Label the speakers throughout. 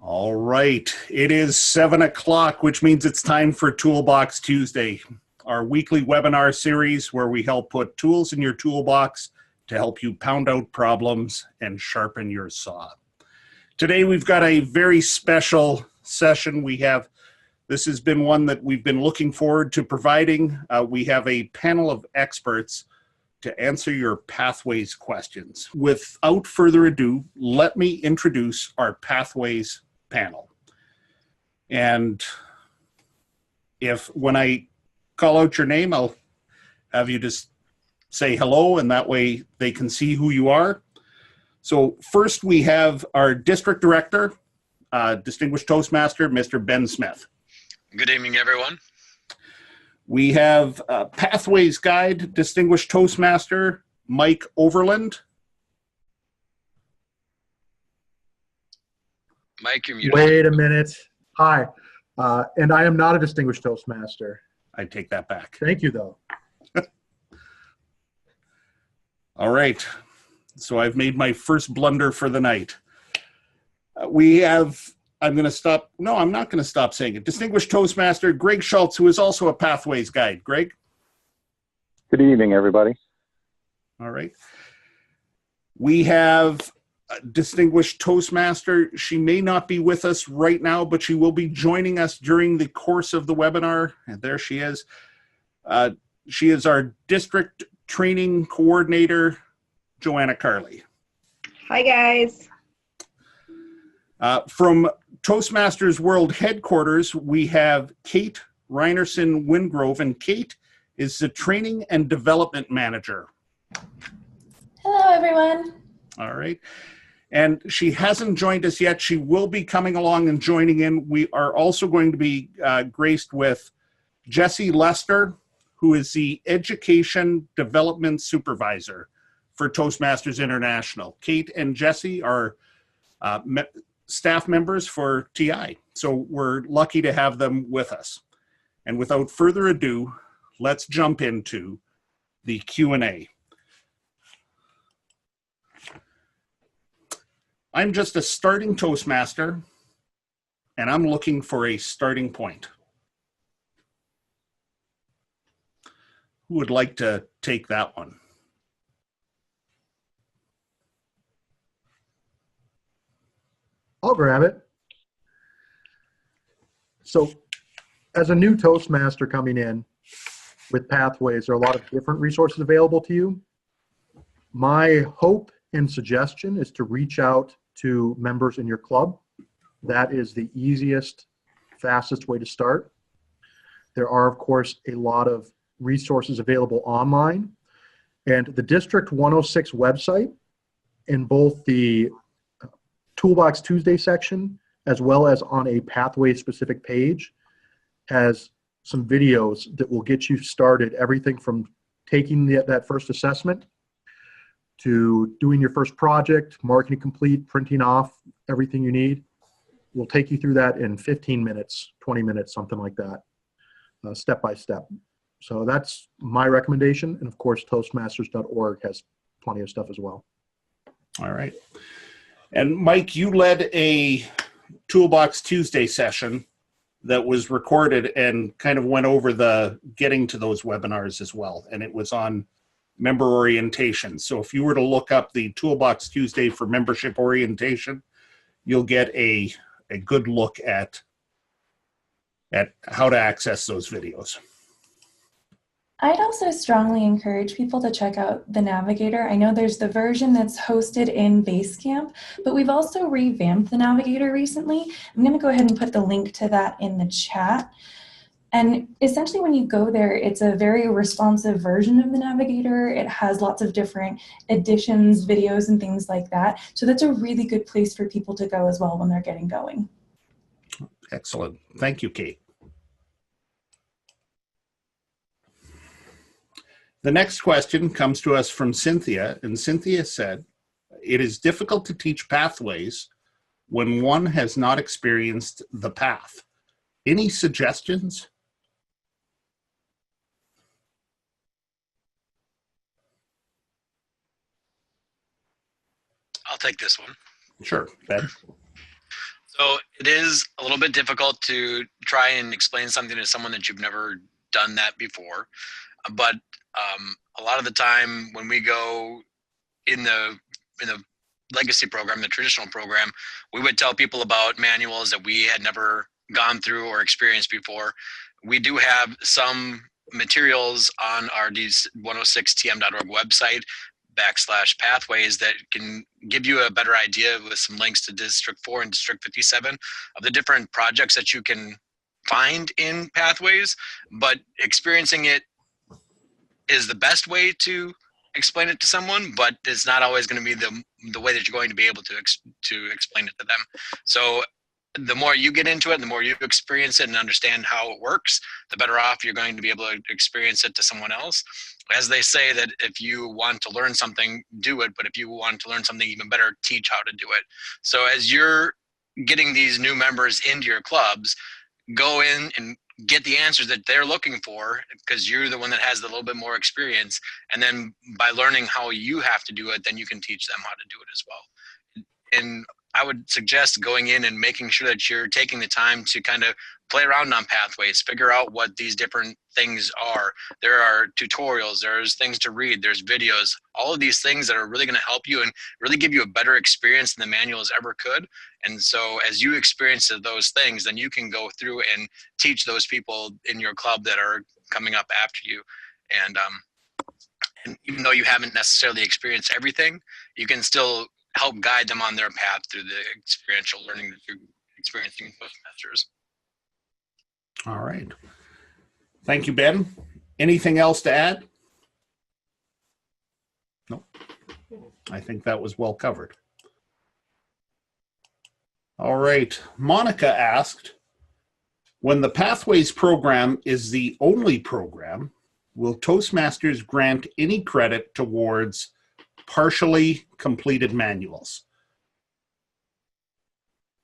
Speaker 1: All right, it is 7 o'clock, which means it's time for Toolbox Tuesday, our weekly webinar series where we help put tools in your toolbox to help you pound out problems and sharpen your saw. Today we've got a very special session. This has been one that we've been looking forward to providing. We have a panel of experts to answer your Pathways questions. Without further ado, let me introduce our Pathways panel. And when I call out your name, I'll have you just say hello, and that way they can see who you are. So first we have our district director, distinguished Toastmaster, Mr. Ben Smith.
Speaker 2: Good evening, everyone.
Speaker 1: We have Pathways Guide, distinguished Toastmaster, Mike Overland.
Speaker 2: Mike, you're muted.
Speaker 3: Wait a minute. Hi. And I am not a distinguished Toastmaster.
Speaker 1: I take that back.
Speaker 3: Thank you, though.
Speaker 1: All right. So I've made my first blunder for the night. I'm going to stop. No, I'm not going to stop saying it. Distinguished Toastmaster Greg Schultz, who is also a Pathways Guide. Greg?
Speaker 4: Good evening, everybody.
Speaker 1: All right. We have distinguished Toastmaster. She may not be with us right now, but she will be joining us during the course of the webinar. And there she is. She is our district training coordinator, Joanna Carley.
Speaker 5: Hi, guys.
Speaker 1: From Toastmasters World Headquarters, we have Kate Reinerson Wingrove, and Kate is the Training and Development Manager.
Speaker 5: Hello, everyone.
Speaker 1: All right. And she hasn't joined us yet. She will be coming along and joining in. We are also going to be graced with Jessie Lester, who is the Education Development Supervisor for Toastmasters International. Kate and Jessie are staff members for TI, so we're lucky to have them with us. And without further ado, let's jump into the Q&A. I'm just a starting Toastmaster, and I'm looking for a starting point. Who would like to take that one?
Speaker 3: I'll grab it. So as a new Toastmaster coming in with Pathways, there are a lot of different resources available to you. My hope and suggestion is to reach out to members in your club. That is the easiest, fastest way to start. There are, of course, a lot of resources available online. And the District 106 website, in both the Toolbox Tuesday section, as well as on a Pathway specific page, has some videos that will get you started. Everything from taking that first assessment to doing your first project, marking it complete, printing off everything you need. We'll take you through that in 15 minutes, 20 minutes, something like that, step by step. So that's my recommendation. And of course, Toastmasters.org has plenty of stuff as well.
Speaker 1: All right. And Mike, you led a Toolbox Tuesday session that was recorded and kind of went over the getting to those webinars as well. And it was on member orientation. So if you were to look up the Toolbox Tuesday for membership orientation, you'll get a good look at how to access those videos.
Speaker 5: I'd also strongly encourage people to check out the Navigator. I know there's the version that's hosted in Basecamp, but we've also revamped the Navigator recently. I'm going to go ahead and put the link to that in the chat. And essentially when you go there, it's a very responsive version of the Navigator. It has lots of different editions, videos, and things like that. So that's a really good place for people to go as well when they're getting going.
Speaker 1: Excellent. Thank you, Kate. The next question comes to us from Cynthia, and Cynthia said, "It is difficult to teach Pathways when one has not experienced the path. Any suggestions?"
Speaker 2: I'll take this one.
Speaker 1: Sure, Ben.
Speaker 2: So it is a little bit difficult to try and explain something to someone that you've never done that before. But a lot of the time when we go in the legacy program, the traditional program, we would tell people about manuals that we had never gone through or experienced before. We do have some materials on our D106tm.org website /pathways that can give you a better idea with some links to District 4 and District 57 of the different projects that you can find in Pathways, but experiencing it is the best way to explain it to someone, but it's not always going to be the way that you're going to be able to explain it to them. So the more you get into it, the more you experience it and understand how it works, the better off you're going to be able to experience it to someone else. As they say that if you want to learn something, do it, but if you want to learn something even better, teach how to do it. So as you're getting these new members into your clubs, go in and get the answers that they're looking for, because you're the one that has a little bit more experience. And then by learning how you have to do it, then you can teach them how to do it as well. And I would suggest going in and making sure that you're taking the time to kind of play around on Pathways, figure out what these different things are. There are tutorials, there's things to read, there's videos, all of these things that are really going to help you and really give you a better experience than the manuals ever could. And so as you experience those things, then you can go through and teach those people in your club that are coming up after you. And even though you haven't necessarily experienced everything, you can still help guide them on their path through the experiential learning that you're experiencing in Toastmasters.
Speaker 1: All right. Thank you, Ben. Anything else to add? No. I think that was well covered. All right. Monica asked, when the Pathways program is the only program, will Toastmasters grant any credit towards partially completed manuals?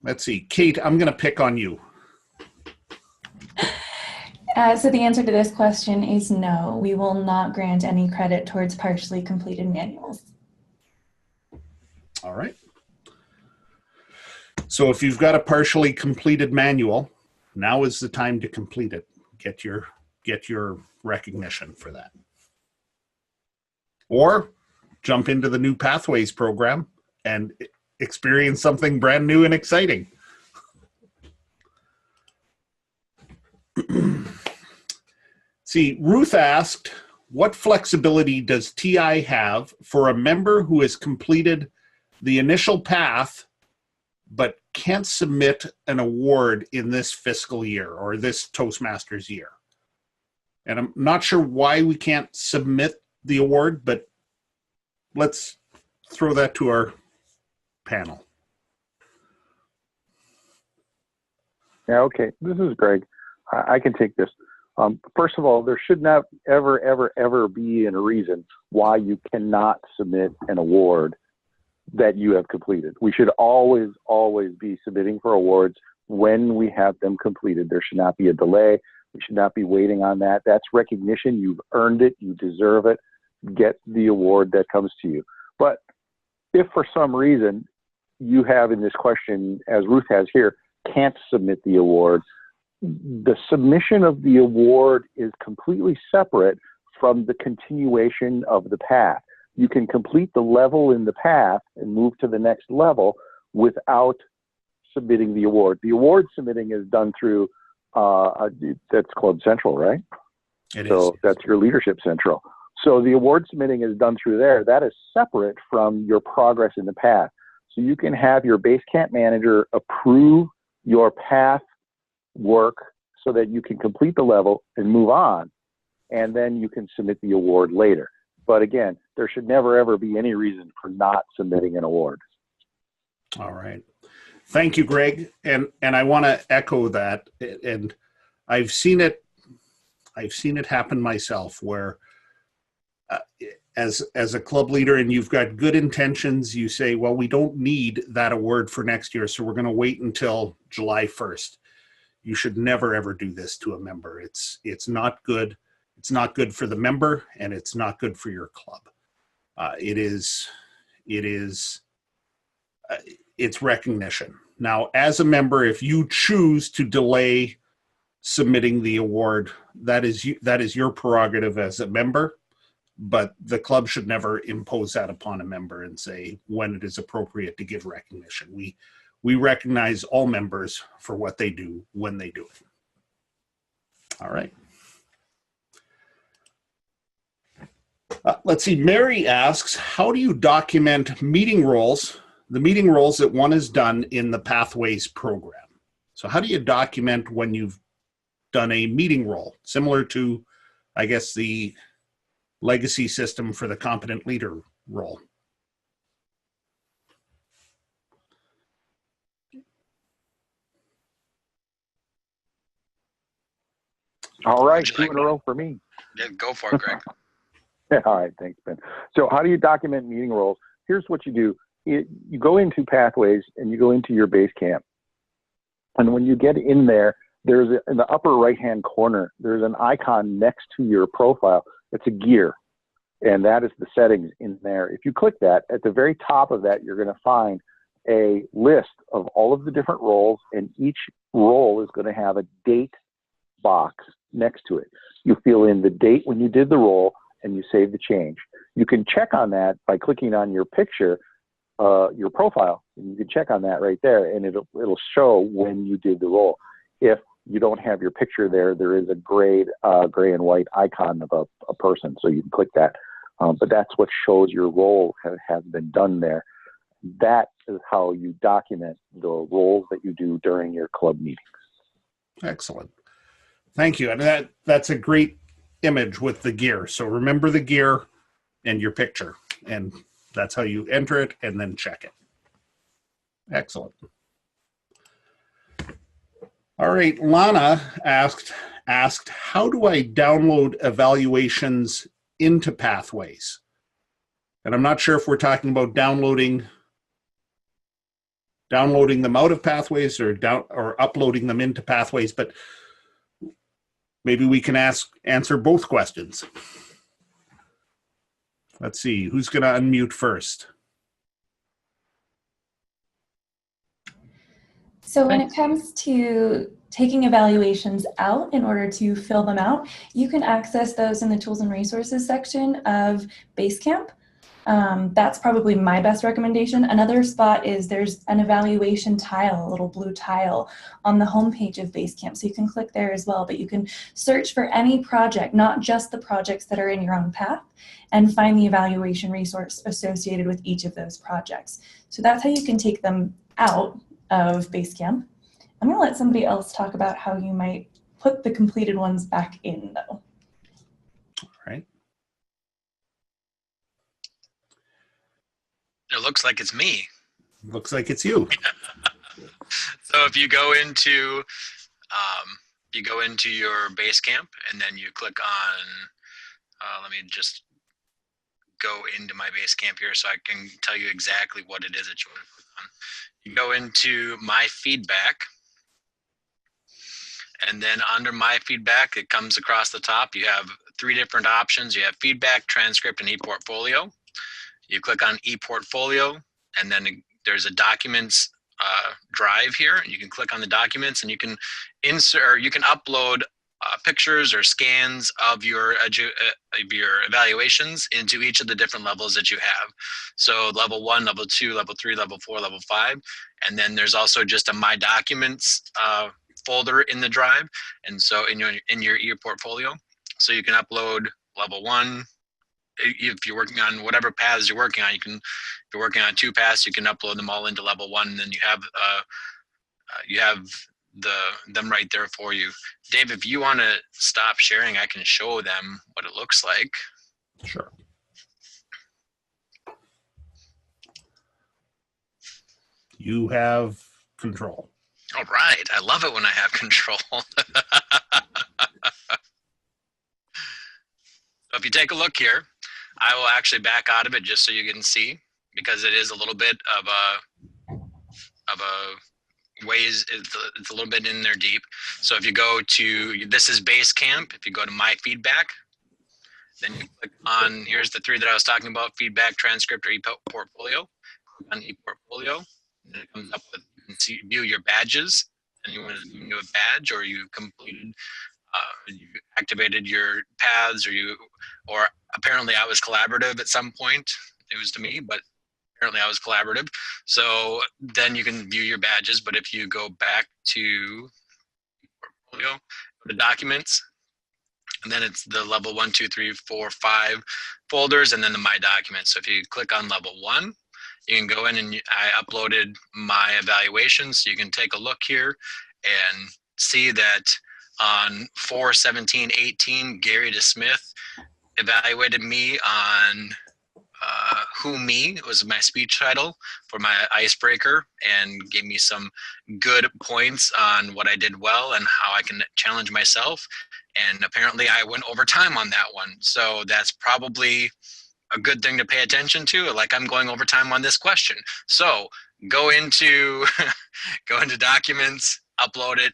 Speaker 1: Let's see. Kate, I'm going to pick on you.
Speaker 5: So the answer to this question is no. We will not grant any credit towards partially completed manuals.
Speaker 1: All right. So if you've got a partially completed manual, now is the time to complete it. Get your recognition for that. Or jump into the new Pathways program and experience something brand new and exciting. See, Ruth asked, what flexibility does TI have for a member who has completed the initial path but can't submit an award in this fiscal year or this Toastmasters year? And I'm not sure why we can't submit the award, but let's throw that to our panel.
Speaker 4: Yeah, okay. This is Greg. I can take this. First of all, there should not ever be a reason why you cannot submit an award that you have completed. We should always be submitting for awards when we have them completed. There should not be a delay. We should not be waiting on that. That's recognition. You've earned it. You deserve it. Get the award that comes to you. But if for some reason you have in this question, as Ruth has here, can't submit the award, the submission of the award is completely separate from the continuation of the path. You can complete the level in the path and move to the next level without submitting the award. The award submitting is done through, that's Club Central, right?
Speaker 1: It
Speaker 4: so
Speaker 1: is.
Speaker 4: That's your Leadership Central. So the award submitting is done through there. That is separate from your progress in the path. So you can have your Basecamp manager approve your path work so that you can complete the level and move on, and then you can submit the award later. But again, there should never be any reason for not submitting an award.
Speaker 1: All right. Thank you, Greg. And I want to echo that. And I've seen it happen myself where as a club leader and you've got good intentions, you say, well, we don't need that award for next year, so we're going to wait until July 1st. You should never, ever do this to a member. It's not good. It's not good for the member, and it's not good for your club. It's recognition. Now, as a member, if you choose to delay submitting the award, that is your prerogative as a member, but the club should never impose that upon a member and say when it is appropriate to give recognition. We recognize all members for what they do when they do it. All right. Let's see, Mary asks, how do you document meeting roles, the meeting roles that one has done in the Pathways program? So how do you document when you've done a meeting role, similar to, I guess, the legacy system for the competent leader role?
Speaker 4: All right,
Speaker 2: Would you
Speaker 4: 2
Speaker 2: like
Speaker 4: in a row for me.
Speaker 2: Yeah, go for it, Greg.
Speaker 4: All right, thanks, Ben. So how do you document meeting roles? Here's what you do. You go into Pathways and you go into your base camp. And when you get in there, in the upper right-hand corner, there's an icon next to your profile. It's a gear, and that is the settings in there. If you click that, at the very top of that, you're going to find a list of all of the different roles, and each role is going to have a date box next to it. You fill in the date when you did the role, and you save the change. You can check on that by clicking on your picture, your profile, and you can check on that right there, and it'll show when you did the role. If you don't have your picture there, there is a gray and white icon of a person, so you can click that. But that's what shows your role has been done there. That is how you document the roles that you do during your club meetings.
Speaker 1: Excellent. Thank you. And that's a great image with the gear. So remember the gear and your picture, and that's how you enter it and then check it. Excellent. All right, Lana asked, how do I download evaluations into Pathways? And I'm not sure if we're talking about downloading them out of Pathways or uploading them into Pathways, but maybe we can answer both questions. Let's see, who's going to unmute first?
Speaker 5: So when it comes to taking evaluations out in order to fill them out, you can access those in the tools and resources section of Basecamp. That's probably my best recommendation. Another spot is there's an evaluation tile, a little blue tile on the homepage of Basecamp. So you can click there as well, but you can search for any project, not just the projects that are in your own path, and find the evaluation resource associated with each of those projects. So that's how you can take them out of Basecamp. I'm gonna let somebody else talk about how you might put the completed ones back in though.
Speaker 1: All right.
Speaker 2: It looks like it's me.
Speaker 1: Looks like it's you.
Speaker 2: So if you go into your Basecamp and then you click on, let me just go into my Basecamp here so I can tell you exactly what it is that you want to click on. You go into my feedback, and then under my feedback, it comes across the top. You have 3 different options. You have feedback, transcript, and ePortfolio. You click on ePortfolio, and then there's a documents drive here. You can click on the documents, and you can insert, or you can upload pictures or scans of your evaluations into each of the different levels that you have. So level 1, level 2, level 3, level 4, level 5, and then there's also just a My Documents folder in the drive, and so in your portfolio, so you can upload level 1. If you're working on whatever paths you're working on, if you're working on 2 paths, you can upload them all into level 1, and then you have them right there for you. Dave, if you want to stop sharing, I can show them what it looks like.
Speaker 1: Sure. You have control.
Speaker 2: All right. I love it when I have control. So if you take a look here, I will actually back out of it just so you can see, because it is a little bit of a ways, it's a little bit in there deep. So if you go to, this is Basecamp. If you go to My Feedback, then you click on, here's the 3 that I was talking about, feedback, transcript, or ePortfolio. Click on ePortfolio, and it comes up with, you can see, view your badges, and you want to view a badge, or you completed, you activated your paths, or apparently I was collaborative at some point. It was to me, but apparently I was collaborative. So then you can view your badges. But if you go back to portfolio, go to documents, and then it's the level 1, 2, 3, 4, 5 folders, and then the My Documents. So if you click on level 1, you can go in and I uploaded my evaluation. So you can take a look here and see that on 4/17/18, Gary DeSmith evaluated me on Who Me was my speech title for my icebreaker, and gave me some good points on what I did well and how I can challenge myself. And apparently I went over time on that one. So that's probably a good thing to pay attention to. Like, I'm going over time on this question. So go into go into documents, upload it,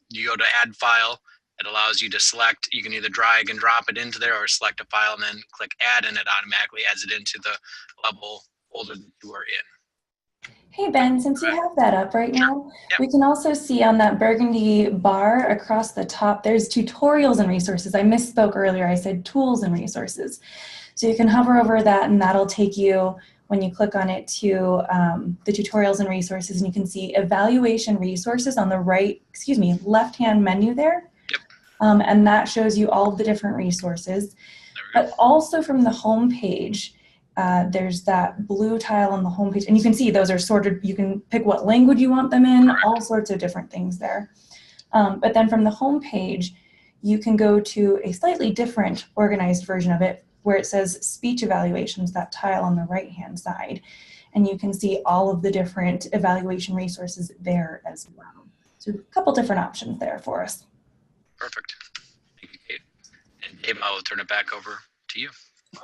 Speaker 2: you go to add file. It allows you to select, you can either drag and drop it into there, or select a file and then click add, and it automatically adds it into the level folder that you are in.
Speaker 5: Hey Ben, since you have that up right now,
Speaker 2: Yep.
Speaker 5: we can also see on that burgundy bar across the top, there's tutorials and resources. I misspoke earlier, I said tools and resources. So you can hover over that, and that'll take you, when you click on it, to the tutorials and resources, and you can see evaluation resources on the left-hand menu there.
Speaker 2: Yep.
Speaker 5: And that shows you all of the different resources. But also from the home page, there's that blue tile on the home page, and you can see those are sorted. You can pick what language you want them in, all sorts of different things there. But then from the home page, you can go to a slightly different organized version of it, where it says speech evaluations, that tile on the right-hand side. And you can see all of the different evaluation resources there as well. So a couple different options there for us.
Speaker 2: Perfect. Thank you, Kate. And Dave, I will turn it back over to you.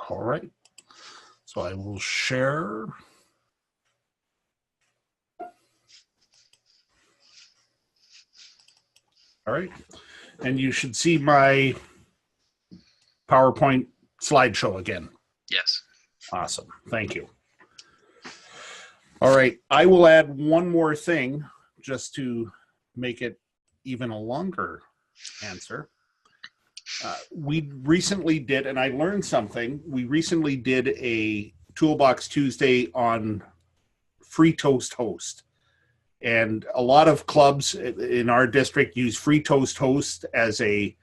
Speaker 1: All right. So I will share. All right. And you should see my PowerPoint slideshow again.
Speaker 2: Yes.
Speaker 1: Awesome. Thank you. All right. I will add one more thing just to make it even a longer answer. We recently did, and I learned something, we recently did a Toolbox Tuesday on Free Toast Host. And a lot of clubs in our district use Free Toast Host as a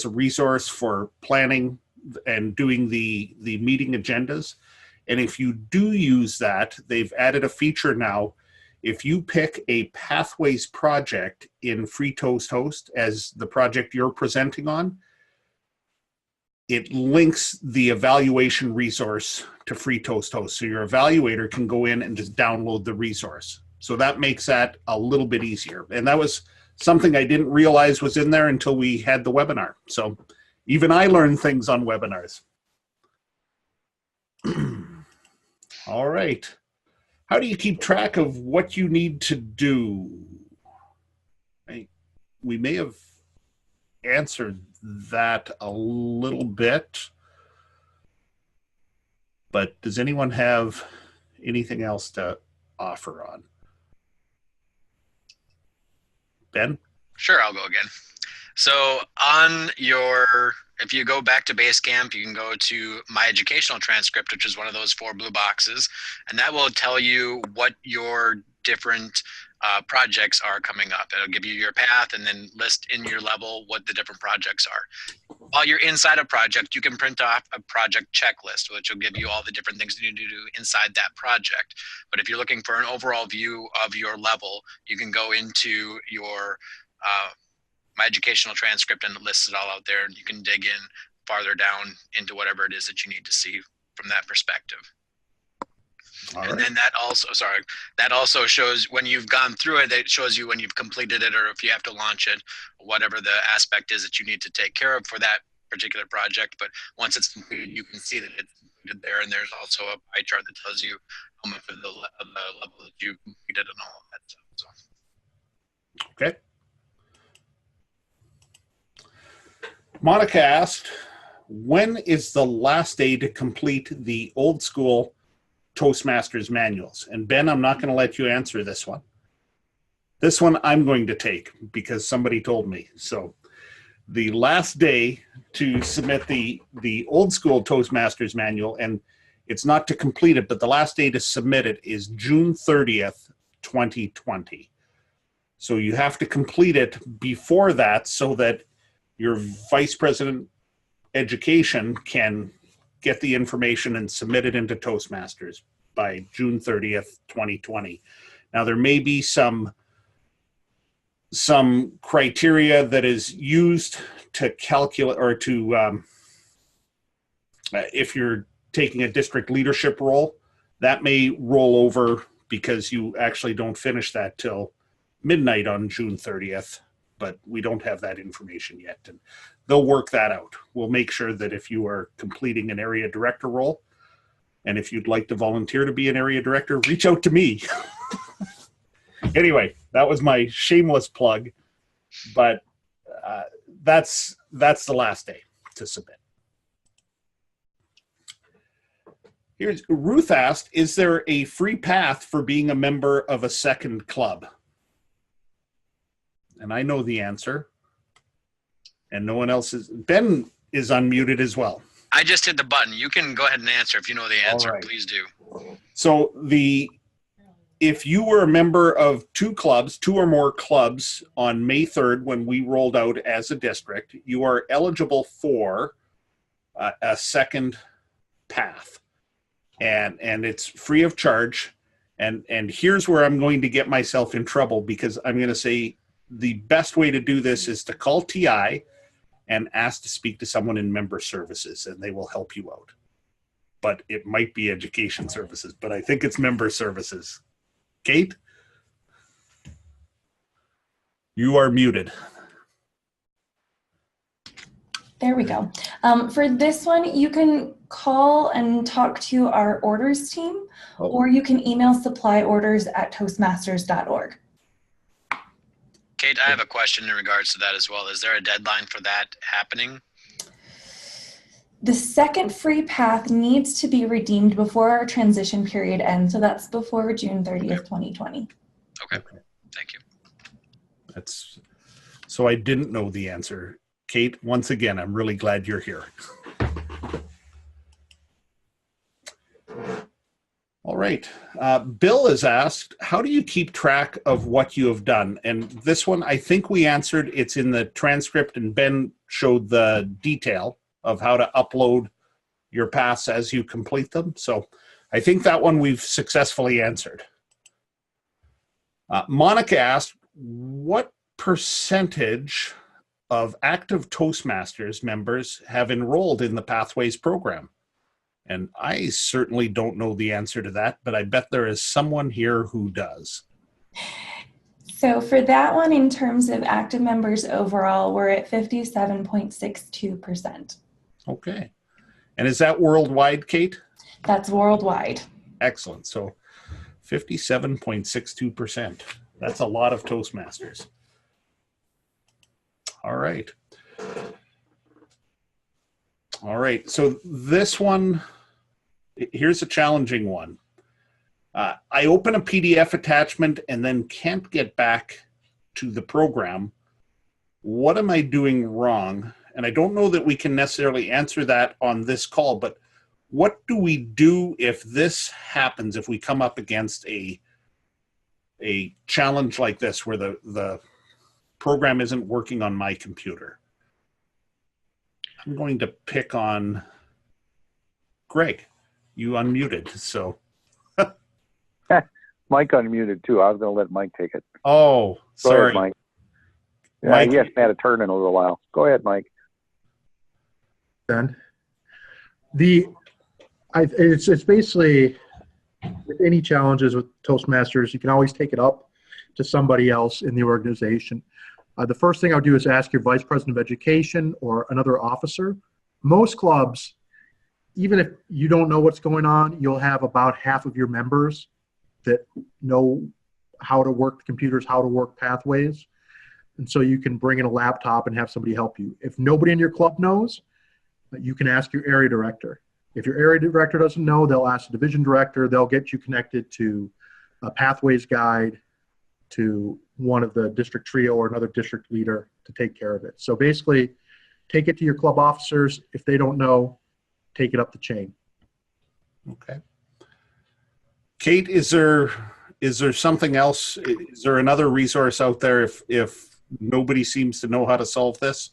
Speaker 1: resource for planning and doing the meeting agendas. And if you do use that, they've added a feature now. If you pick a Pathways project in Free Toast Host as the project you're presenting on, it links the evaluation resource to Free Toast Host. So your evaluator can go in and just download the resource. So that makes that a little bit easier. And that was something I didn't realize was in there until we had the webinar. So even I learned things on webinars. All right. How do you keep track of what you need to do? We may have answered that a little bit, but does anyone have anything else to offer on? Ben?
Speaker 2: Sure, I'll go again. So if you go back to Basecamp, you can go to My Educational Transcript, which is one of those 4 blue boxes, and that will tell you what your different projects are coming up. It'll give you your path and then list in your level what the different projects are. While you're inside a project, you can print off a project checklist, which will give you all the different things that you need to do inside that project. But if you're looking for an overall view of your level, you can go into your My Educational Transcript, and it lists it all out there, and you can dig in farther down into whatever it is that you need to see from that perspective.
Speaker 1: All
Speaker 2: and
Speaker 1: right.
Speaker 2: then that also shows when you've gone through it, it shows you when you've completed it, or if you have to launch it, whatever the aspect is that you need to take care of for that particular project. But once it's completed, you can see that it's completed there, and there's also a pie chart that tells you how much of the level that you completed and all of that stuff. So.
Speaker 1: Okay. Monica asked, when is the last day to complete the old school Toastmasters manuals? And Ben, I'm not going to let you answer this one. This one I'm going to take because somebody told me. So the last day to submit the old school Toastmasters manual, and it's not to complete it, but the last day to submit it is June 30th, 2020. So you have to complete it before that so that your vice president education can get the information and submit it into Toastmasters by June 30th, 2020. Now there may be some criteria that is used to calculate or to if you're taking a district leadership role, that may roll over because you actually don't finish that till midnight on June 30th, but we don't have that information yet. And they'll work that out. We'll make sure that if you are completing an area director role, and if you'd like to volunteer to be an area director, reach out to me. Anyway, that was my shameless plug, but that's the last day to submit. Here's Ruth asked, is there a free path for being a member of a second club? And I know the answer. And no one else is. Ben is unmuted as well.
Speaker 2: I just hit the button. You can go ahead and answer if you know the answer.
Speaker 1: Right.
Speaker 2: Please do.
Speaker 1: So if you were a member of two or more clubs on May 3rd when we rolled out as a district, you are eligible for a second path. And it's free of charge. And here's where I'm going to get myself in trouble, because I'm going to say the best way to do this is to call TI and ask to speak to someone in member services, and they will help you out. But it might be education services, but I think it's member services. Kate? You are muted.
Speaker 5: There we go. For this one, you can call and talk to our orders team, or you can email supplyorders@toastmasters.org.
Speaker 2: Kate, I have a question in regards to that as well. Is there a deadline for that happening?
Speaker 5: The second free path needs to be redeemed before our transition period ends, so that's before June 30th, 2020.
Speaker 2: Okay, thank you.
Speaker 1: So I didn't know the answer. Kate, once again, I'm really glad you're here. All right. Bill has asked, how do you keep track of what you have done? And this one, I think we answered. It's in the transcript, and Ben showed the detail of how to upload your paths as you complete them. So I think that one we've successfully answered. Monica asked, what percentage of active Toastmasters members have enrolled in the Pathways program? And I certainly don't know the answer to that, but I bet there is someone here who does.
Speaker 5: So for that one, in terms of active members overall, we're at 57.62%.
Speaker 1: Okay. And is that worldwide, Kate?
Speaker 5: That's worldwide.
Speaker 1: Excellent. So 57.62%. That's a lot of Toastmasters. All right. All right. So this one, here's a challenging one. I open a PDF attachment and then can't get back to the program. What am I doing wrong? And I don't know that we can necessarily answer that on this call, but what do we do if this happens, if we come up against a challenge like this where the program isn't working on my computer? I'm going to pick on Greg. You unmuted, so.
Speaker 4: Mike unmuted too. I was going to let Mike take it.
Speaker 1: Oh,
Speaker 4: Go
Speaker 1: sorry.
Speaker 4: ahead, Mike. Yeah,
Speaker 1: Mike.
Speaker 4: he hasn't had a turn in a little while. Go ahead, Mike.
Speaker 3: Ben, it's basically with any challenges with Toastmasters, you can always take it up to somebody else in the organization. The first thing I would do is ask your vice president of education or another officer. Most clubs, even if you don't know what's going on, you'll have about half of your members that know how to work the computers, how to work Pathways. And so you can bring in a laptop and have somebody help you. If nobody in your club knows, you can ask your area director. If your area director doesn't know, they'll ask the division director. They'll get you connected to a Pathways guide, to one of the district trio or another district leader to take care of it. So basically, take it to your club officers. If they don't know, take it up the chain.
Speaker 1: Okay. Kate, is there something else? Is there another resource out there if nobody seems to know how to solve this?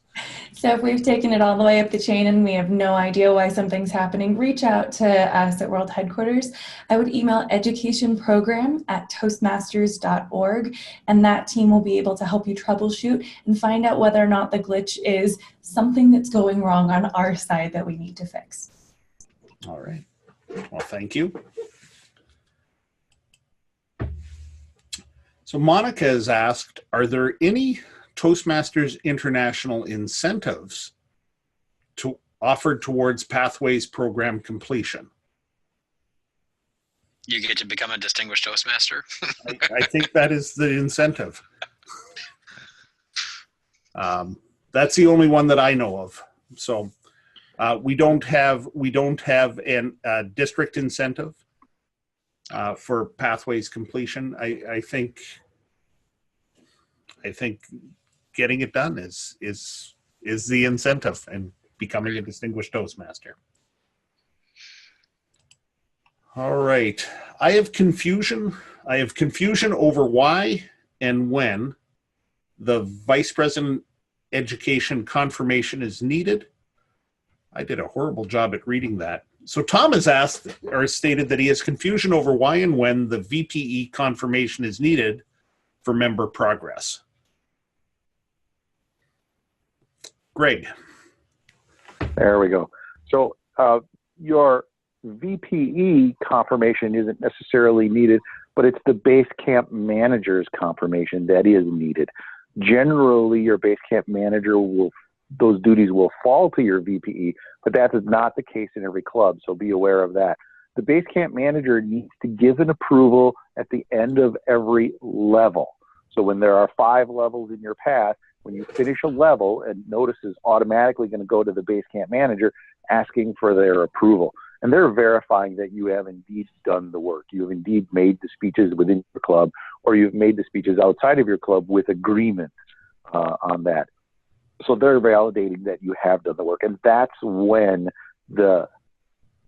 Speaker 5: So if we've taken it all the way up the chain and we have no idea why something's happening, reach out to us at World Headquarters. I would email educationprogram@toastmasters.org, and that team will be able to help you troubleshoot and find out whether or not the glitch is something that's going wrong on our side that we need to fix.
Speaker 1: All right. Well, thank you. So Monica has asked, are there any Toastmasters International incentives offered towards Pathways program completion?
Speaker 2: You get to become a distinguished Toastmaster.
Speaker 1: I think that is the incentive. That's the only one that I know of. So we don't have a district incentive for Pathways completion. I think getting it done is the incentive, and becoming a distinguished Toastmaster. All right. I have confusion over why and when the Vice President Education confirmation is needed. I did a horrible job at reading that. So Tom has asked or stated that he has confusion over why and when the VPE confirmation is needed for member progress. Greg.
Speaker 4: There we go. So your VPE confirmation isn't necessarily needed, but it's the base camp manager's confirmation that is needed. Generally, your base camp manager those duties will fall to your VPE, but that is not the case in every club, so be aware of that. The base camp manager needs to give an approval at the end of every level. So when there are 5 levels in your path, when you finish a level, a notice is automatically going to go to the base camp manager asking for their approval. And they're verifying that you have indeed done the work. You have indeed made the speeches within your club, or you've made the speeches outside of your club with agreement on that. So they're validating that you have done the work. And that's when the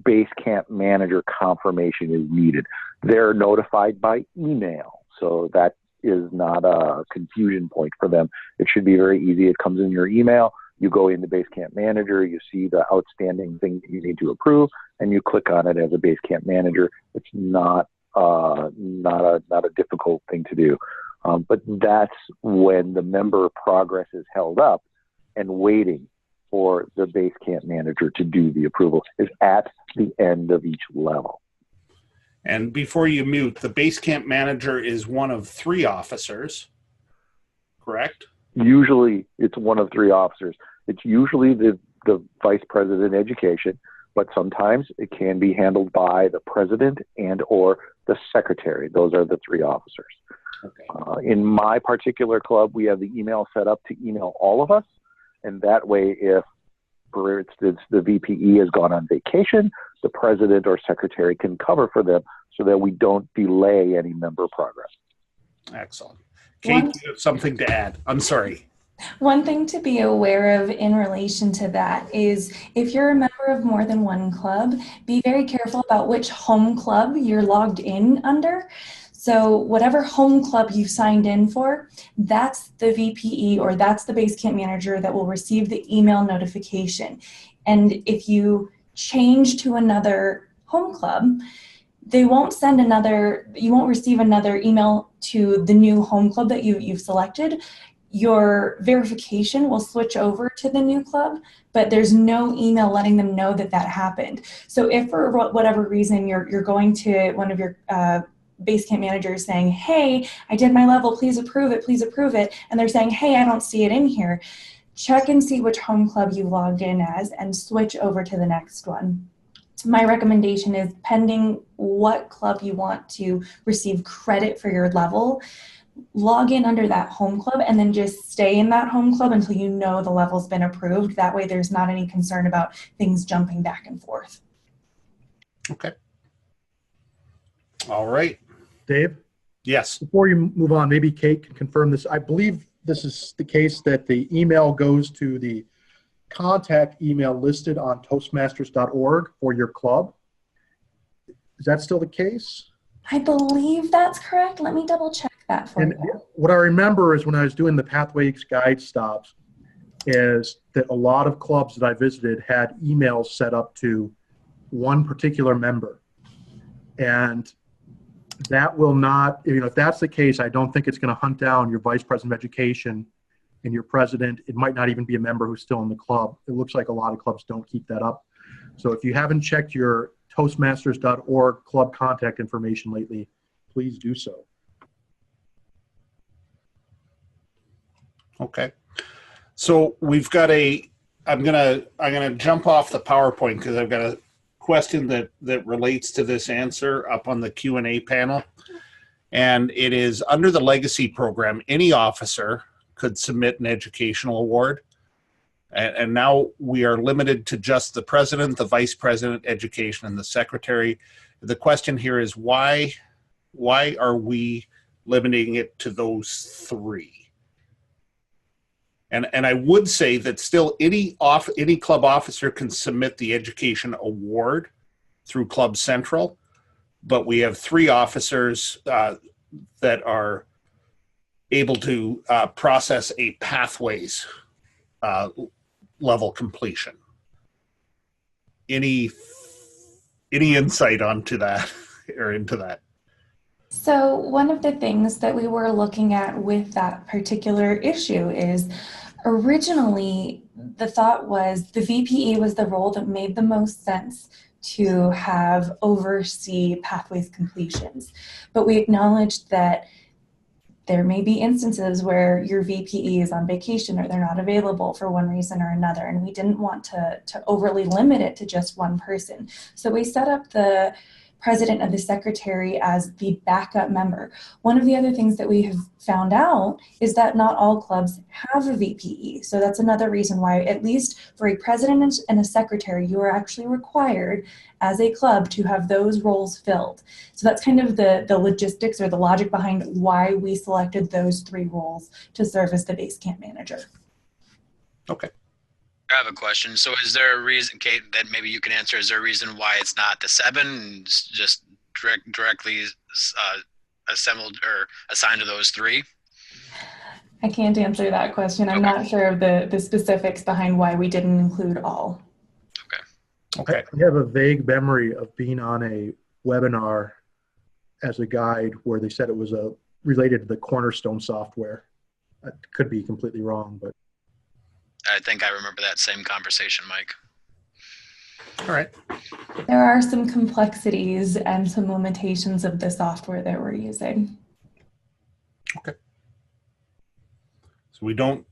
Speaker 4: base camp manager confirmation is needed. They're notified by email. So that is not a confusion point for them. It should be very easy. It comes in your email. You go in the base camp manager, you see the outstanding thing that you need to approve, and you click on it as a base camp manager. It's not a difficult thing to do. But that's when the member progress is held up and waiting for the base camp manager to do the approval, is at the end of each level.
Speaker 1: And before you mute, the base camp manager is one of 3 officers, correct?
Speaker 4: Usually it's one of 3 officers. It's usually the vice president education, but sometimes it can be handled by the president and or the secretary. Those are the 3 officers. Okay. In my particular club, we have the email set up to email all of us. And that way, if, for instance, the VPE has gone on vacation, the president or secretary can cover for them so that we don't delay any member progress.
Speaker 1: Excellent. Kate, you have something to add. I'm sorry.
Speaker 5: One thing to be aware of in relation to that is if you're a member of more than one club, be very careful about which home club you're logged in under. So whatever home club you've signed in for, that's the VPE or that's the base camp manager that will receive the email notification. And if you change to another home club, they won't send you won't receive another email to the new home club that you've selected. Your verification will switch over to the new club, but there's no email letting them know that happened. So if for whatever reason you're going to one of your base camp managers saying, hey, I did my level, please approve it, and they're saying, hey, I don't see it in here, check and see which home club you logged in as and switch over to the next one. My recommendation is, pending what club you want to receive credit for your level, log in under that home club and then just stay in that home club until you know the level's been approved. That way there's not any concern about things jumping back and forth.
Speaker 1: Okay. All right.
Speaker 3: Dave?
Speaker 1: Yes.
Speaker 3: Before you move on, maybe Kate can confirm this. I believe this is the case that the email goes to the contact email listed on toastmasters.org for your club. Is that still the case?
Speaker 5: I believe that's correct. Let me double check that for
Speaker 3: And
Speaker 5: you.
Speaker 3: what I remember is when I was doing the Pathways Guide stops, is that a lot of clubs that I visited had emails set up to one particular member. And that will not, if that's the case, I don't think it's going to hunt down your vice president of education and your president. It might not even be a member who's still in the club. It looks like a lot of clubs don't keep that up. So if you haven't checked your toastmasters.org club contact information lately, please do so.
Speaker 1: Okay. So we've got I'm gonna jump off the PowerPoint because I've got a question that relates to this answer up on the Q&A panel. And it is under the legacy program, any officer could submit an educational award. And now we are limited to just the president, the vice president, education, and the secretary. The question here is why are we limiting it to those three? And I would say that still any club officer can submit the education award through Club Central, but we have three officers that are able to process a pathways level completion. Any insight onto that or into that?
Speaker 5: So one of the things that we were looking at with that particular issue is originally the thought was the VPE was the role that made the most sense to have oversee pathways completions. But we acknowledged that there may be instances where your VPE is on vacation or they're not available for one reason or another, and we didn't want to overly limit it to just one person. So we set up the president and the secretary as the backup member. One of the other things that we have found out is that not all clubs have a VPE. So that's another reason why, at least for a president and a secretary, you are actually required as a club to have those roles filled. So that's kind of the logistics or the logic behind why we selected those three roles to serve as the base camp manager.
Speaker 1: Okay.
Speaker 2: I have a question. So is there a reason, Kate, that maybe you can answer? Is there a reason why it's not the 7, just directly assembled or assigned to those 3?
Speaker 5: I can't answer that question. I'm not sure of the specifics behind why we didn't include all.
Speaker 1: Okay.
Speaker 3: I have a vague memory of being on a webinar as a guide where they said it was related to the Cornerstone software. I could be completely wrong, but
Speaker 2: I think I remember that same conversation, Mike.
Speaker 1: All right.
Speaker 5: There are some complexities and some limitations of the software that we're using.
Speaker 1: Okay. So we don't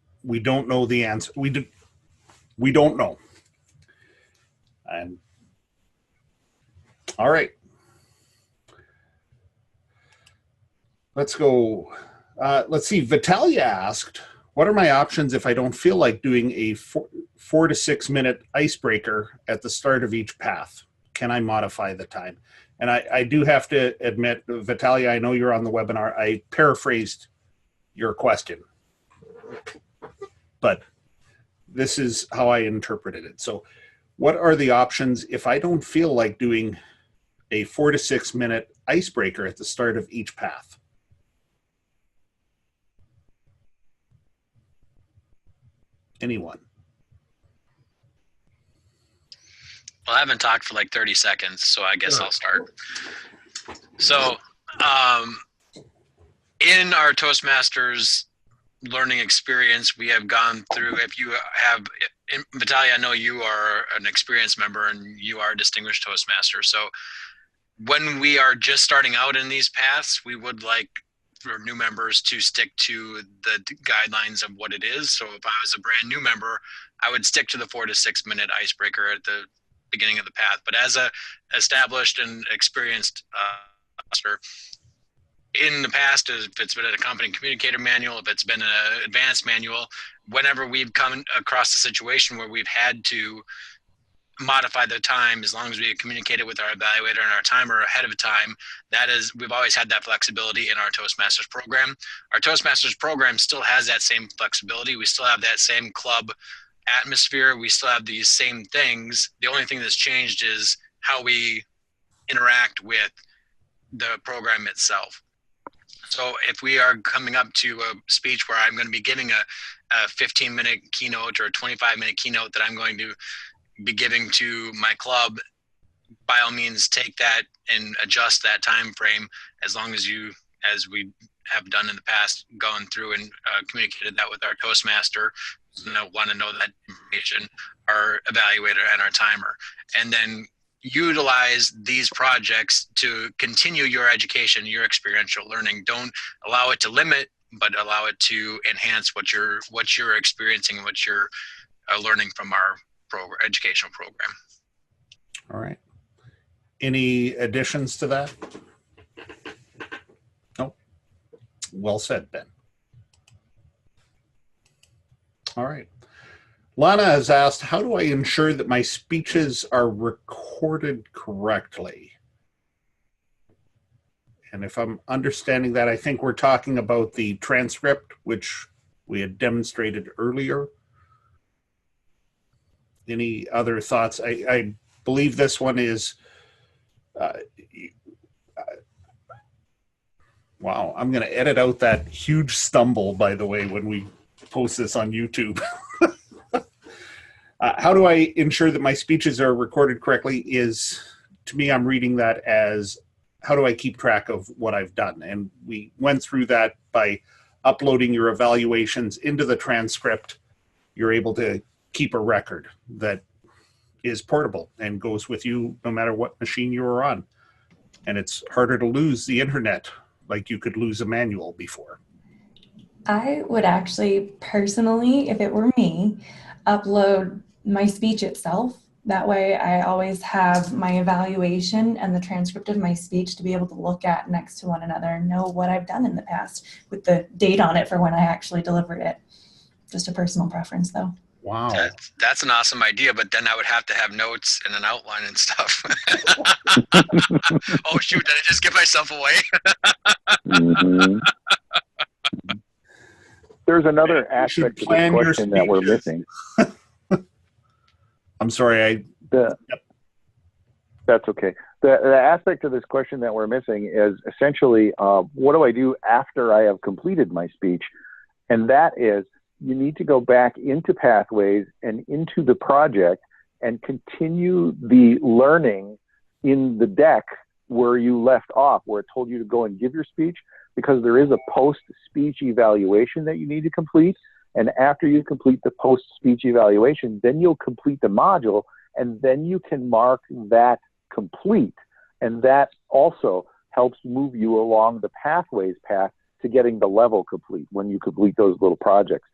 Speaker 1: know the answer. We don't know. And all right. Let's go. Let's see. Vitalia asked, what are my options if I don't feel like doing a 4 to 6 minute icebreaker at the start of each path? Can I modify the time? And I do have to admit, Vitalia, I know you're on the webinar. I paraphrased your question, but this is how I interpreted it. So what are the options if I don't feel like doing a 4 to 6 minute icebreaker at the start of each path? Anyone?
Speaker 2: Well, I haven't talked for like 30 seconds, so I guess I'll start. So in our Toastmasters learning experience, we have gone through, if you have, Vitalia, I know you are an experienced member and you are a distinguished Toastmaster. So when we are just starting out in these paths, we would like for new members to stick to the guidelines of what it is. So if I was a brand new member, I would stick to the 4 to 6 minute icebreaker at the beginning of the path. But as a established and experienced officer, in the past, if it's been a company communicator manual, if it's been an advanced manual, whenever we've come across a situation where we've had to modify the time as long as we communicate it with our evaluator and our timer ahead of time. We've always had that flexibility in our Toastmasters program. Our Toastmasters program still has that same flexibility. We still have that same club atmosphere. We still have these same things. The only thing that's changed is how we interact with the program itself. So if we are coming up to a speech where I'm going to be giving a 15-minute keynote or a 25-minute keynote that I'm going to be giving to my club, by all means take that and adjust that time frame as long as we have done in the past, gone through and communicated that with our Toastmaster, want to know that information, our evaluator and our timer, and then utilize these projects to continue your education, your experiential learning. Don't allow it to limit, but allow it to enhance what you're experiencing, what you're learning from our educational program.
Speaker 1: All right. Any additions to that? No. Well said, Ben. All right. Lana has asked, how do I ensure that my speeches are recorded correctly? And if I'm understanding that, I think we're talking about the transcript, which we had demonstrated earlier. Any other thoughts? I believe this one is, wow, I'm going to edit out that huge stumble, by the way, when we post this on YouTube. How do I ensure that my speeches are recorded correctly is, to me, I'm reading that as, how do I keep track of what I've done? And we went through that by uploading your evaluations into the transcript. You're able to keep a record that is portable and goes with you no matter what machine you are on. And it's harder to lose the internet like you could lose a manual before.
Speaker 5: I would actually personally, if it were me, upload my speech itself. That way I always have my evaluation and the transcript of my speech to be able to look at next to one another and know what I've done in the past with the date on it for when I actually delivered it. Just a personal preference though.
Speaker 1: Wow.
Speaker 2: That's an awesome idea, but then I would have to have notes and an outline and stuff. Oh shoot, did I just give myself away?
Speaker 4: Mm-hmm. There's another aspect to this question that we're missing.
Speaker 1: I'm sorry.
Speaker 4: That's okay. The aspect of this question that we're missing is essentially, what do I do after I have completed my speech? And that is, you need to go back into Pathways and into the project and continue the learning in the deck where you left off, where it told you to go and give your speech, because there is a post-speech evaluation that you need to complete. And after you complete the post-speech evaluation, then you'll complete the module, and then you can mark that complete. And that also helps move you along the Pathways path to getting the level complete when you complete those little projects.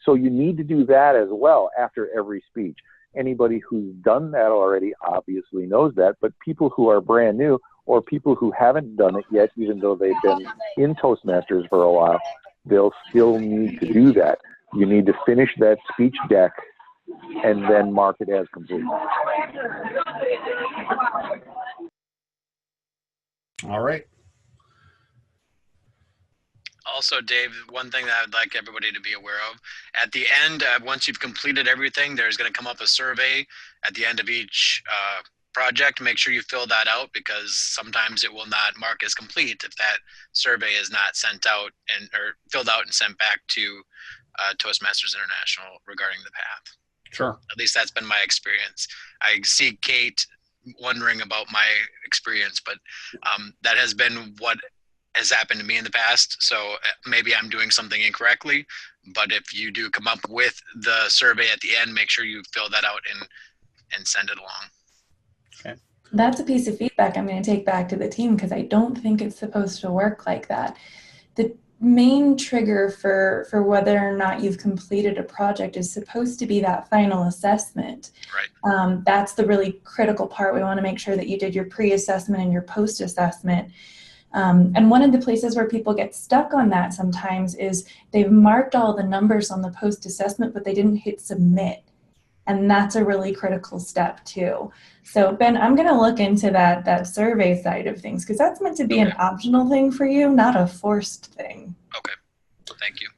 Speaker 4: So you need to do that as well after every speech. Anybody who's done that already obviously knows that, but people who are brand new or people who haven't done it yet, even though they've been in Toastmasters for a while, they'll still need to do that. You need to finish that speech deck and then mark it as complete.
Speaker 1: All right.
Speaker 2: Also, Dave, one thing that I'd like everybody to be aware of, at the end, once you've completed everything, there's going to come up a survey at the end of each project. Make sure you fill that out, because sometimes it will not mark as complete if that survey is not sent out or filled out and sent back to Toastmasters International regarding the path.
Speaker 1: Sure.
Speaker 2: At least that's been my experience. I see Kate wondering about my experience, but that has been what has happened to me in the past. So maybe I'm doing something incorrectly, but if you do come up with the survey at the end, make sure you fill that out and send it along.
Speaker 1: Okay.
Speaker 5: That's a piece of feedback I'm going to take back to the team, because I don't think it's supposed to work like that. The main trigger for whether or not you've completed a project is supposed to be that final assessment.
Speaker 2: Right.
Speaker 5: That's the really critical part. We want to make sure that you did your pre-assessment and your post-assessment. And one of the places where people get stuck on that sometimes is they've marked all the numbers on the post-assessment, but they didn't hit submit. And that's a really critical step too. So Ben, I'm going to look into that survey side of things, because that's meant to be an optional thing for you, not a forced thing.
Speaker 2: Okay, thank you.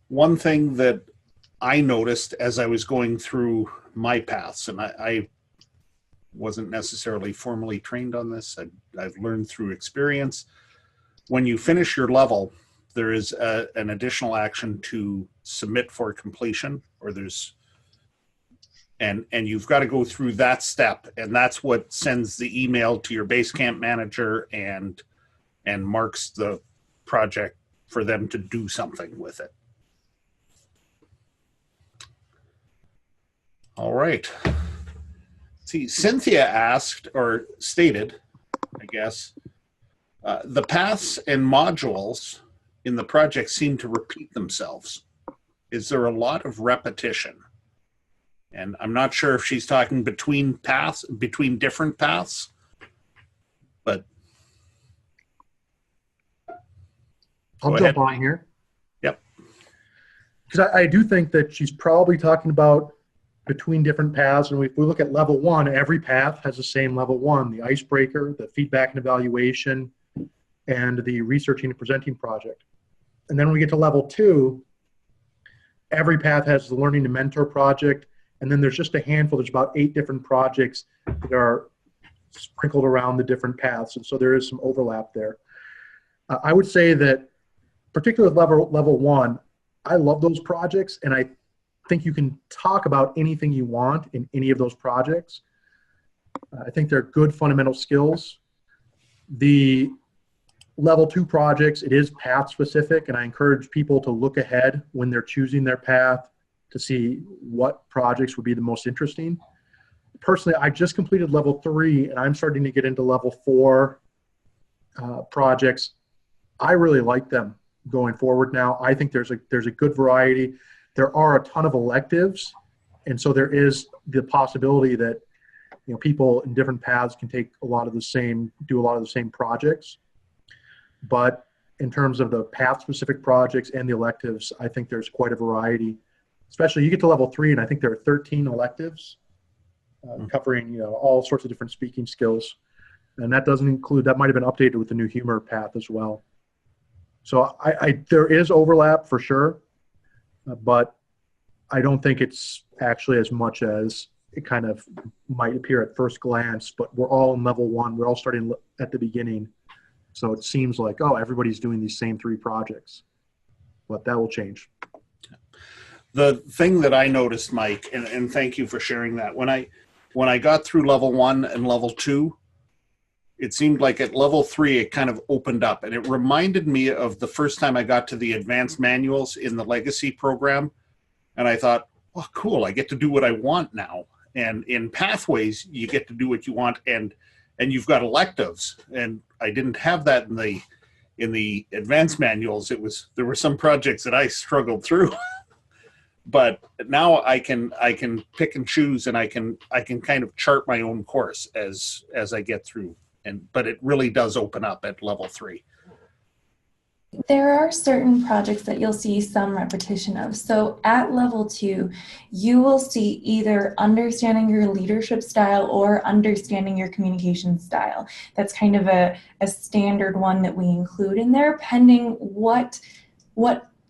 Speaker 1: One thing that I noticed as I was going through my paths, and I wasn't necessarily formally trained on this, I've learned through experience. When you finish your level, there is an additional action to submit for completion, or and you've got to go through that step, and that's what sends the email to your Basecamp manager and marks the project for them to do something with it. All right. See, Cynthia asked, or stated, I guess, the paths and modules in the project seem to repeat themselves. Is there a lot of repetition? And I'm not sure if she's talking between paths, between different paths, but.
Speaker 3: I'll jump on here.
Speaker 1: Yep.
Speaker 3: Because I do think that she's probably talking about between different paths. And if we look at level 1, every path has the same level 1, the icebreaker, the feedback and evaluation, and the researching and presenting project. And then when we get to level 2, every path has the learning to mentor project. And then there's just a handful, there's about 8 different projects that are sprinkled around the different paths. And so there is some overlap there. I would say that particularly with level 1, I love those projects, and I think you can talk about anything you want in any of those projects. I think they're good fundamental skills. The level 2 projects, it is path specific, and I encourage people to look ahead when they're choosing their path to see what projects would be the most interesting. Personally, I just completed level 3, and I'm starting to get into level 4 projects. I really like them going forward now. I think there's a good variety. There are a ton of electives, and so there is the possibility that people in different paths can do a lot of the same projects. But in terms of the path-specific projects and the electives, I think there's quite a variety. Especially you get to level 3, and I think there are 13 electives covering all sorts of different speaking skills, and that doesn't include, that might have been updated with the new humor path as well. So there is overlap for sure, but I don't think it's actually as much as it kind of might appear at first glance. But we're all in level 1. We're all starting at the beginning. So it seems like, oh, everybody's doing these same 3 projects. But that will change.
Speaker 1: The thing that I noticed, Mike, and thank you for sharing that, when I got through level 1 and level 2, it seemed like at level 3 it kind of opened up, and it reminded me of the first time I got to the advanced manuals in the legacy program, and I thought, oh cool, I get to do what I want now. And in pathways you get to do what you want, and you've got electives, and I didn't have that in the advanced manuals. There were some projects that I struggled through. But now I can pick and choose, and I can kind of chart my own course as I get through. But it really does open up at level 3.
Speaker 5: There are certain projects that you'll see some repetition of. So at level 2, you will see either understanding your leadership style or understanding your communication style. That's kind of a standard one that we include in there, pending what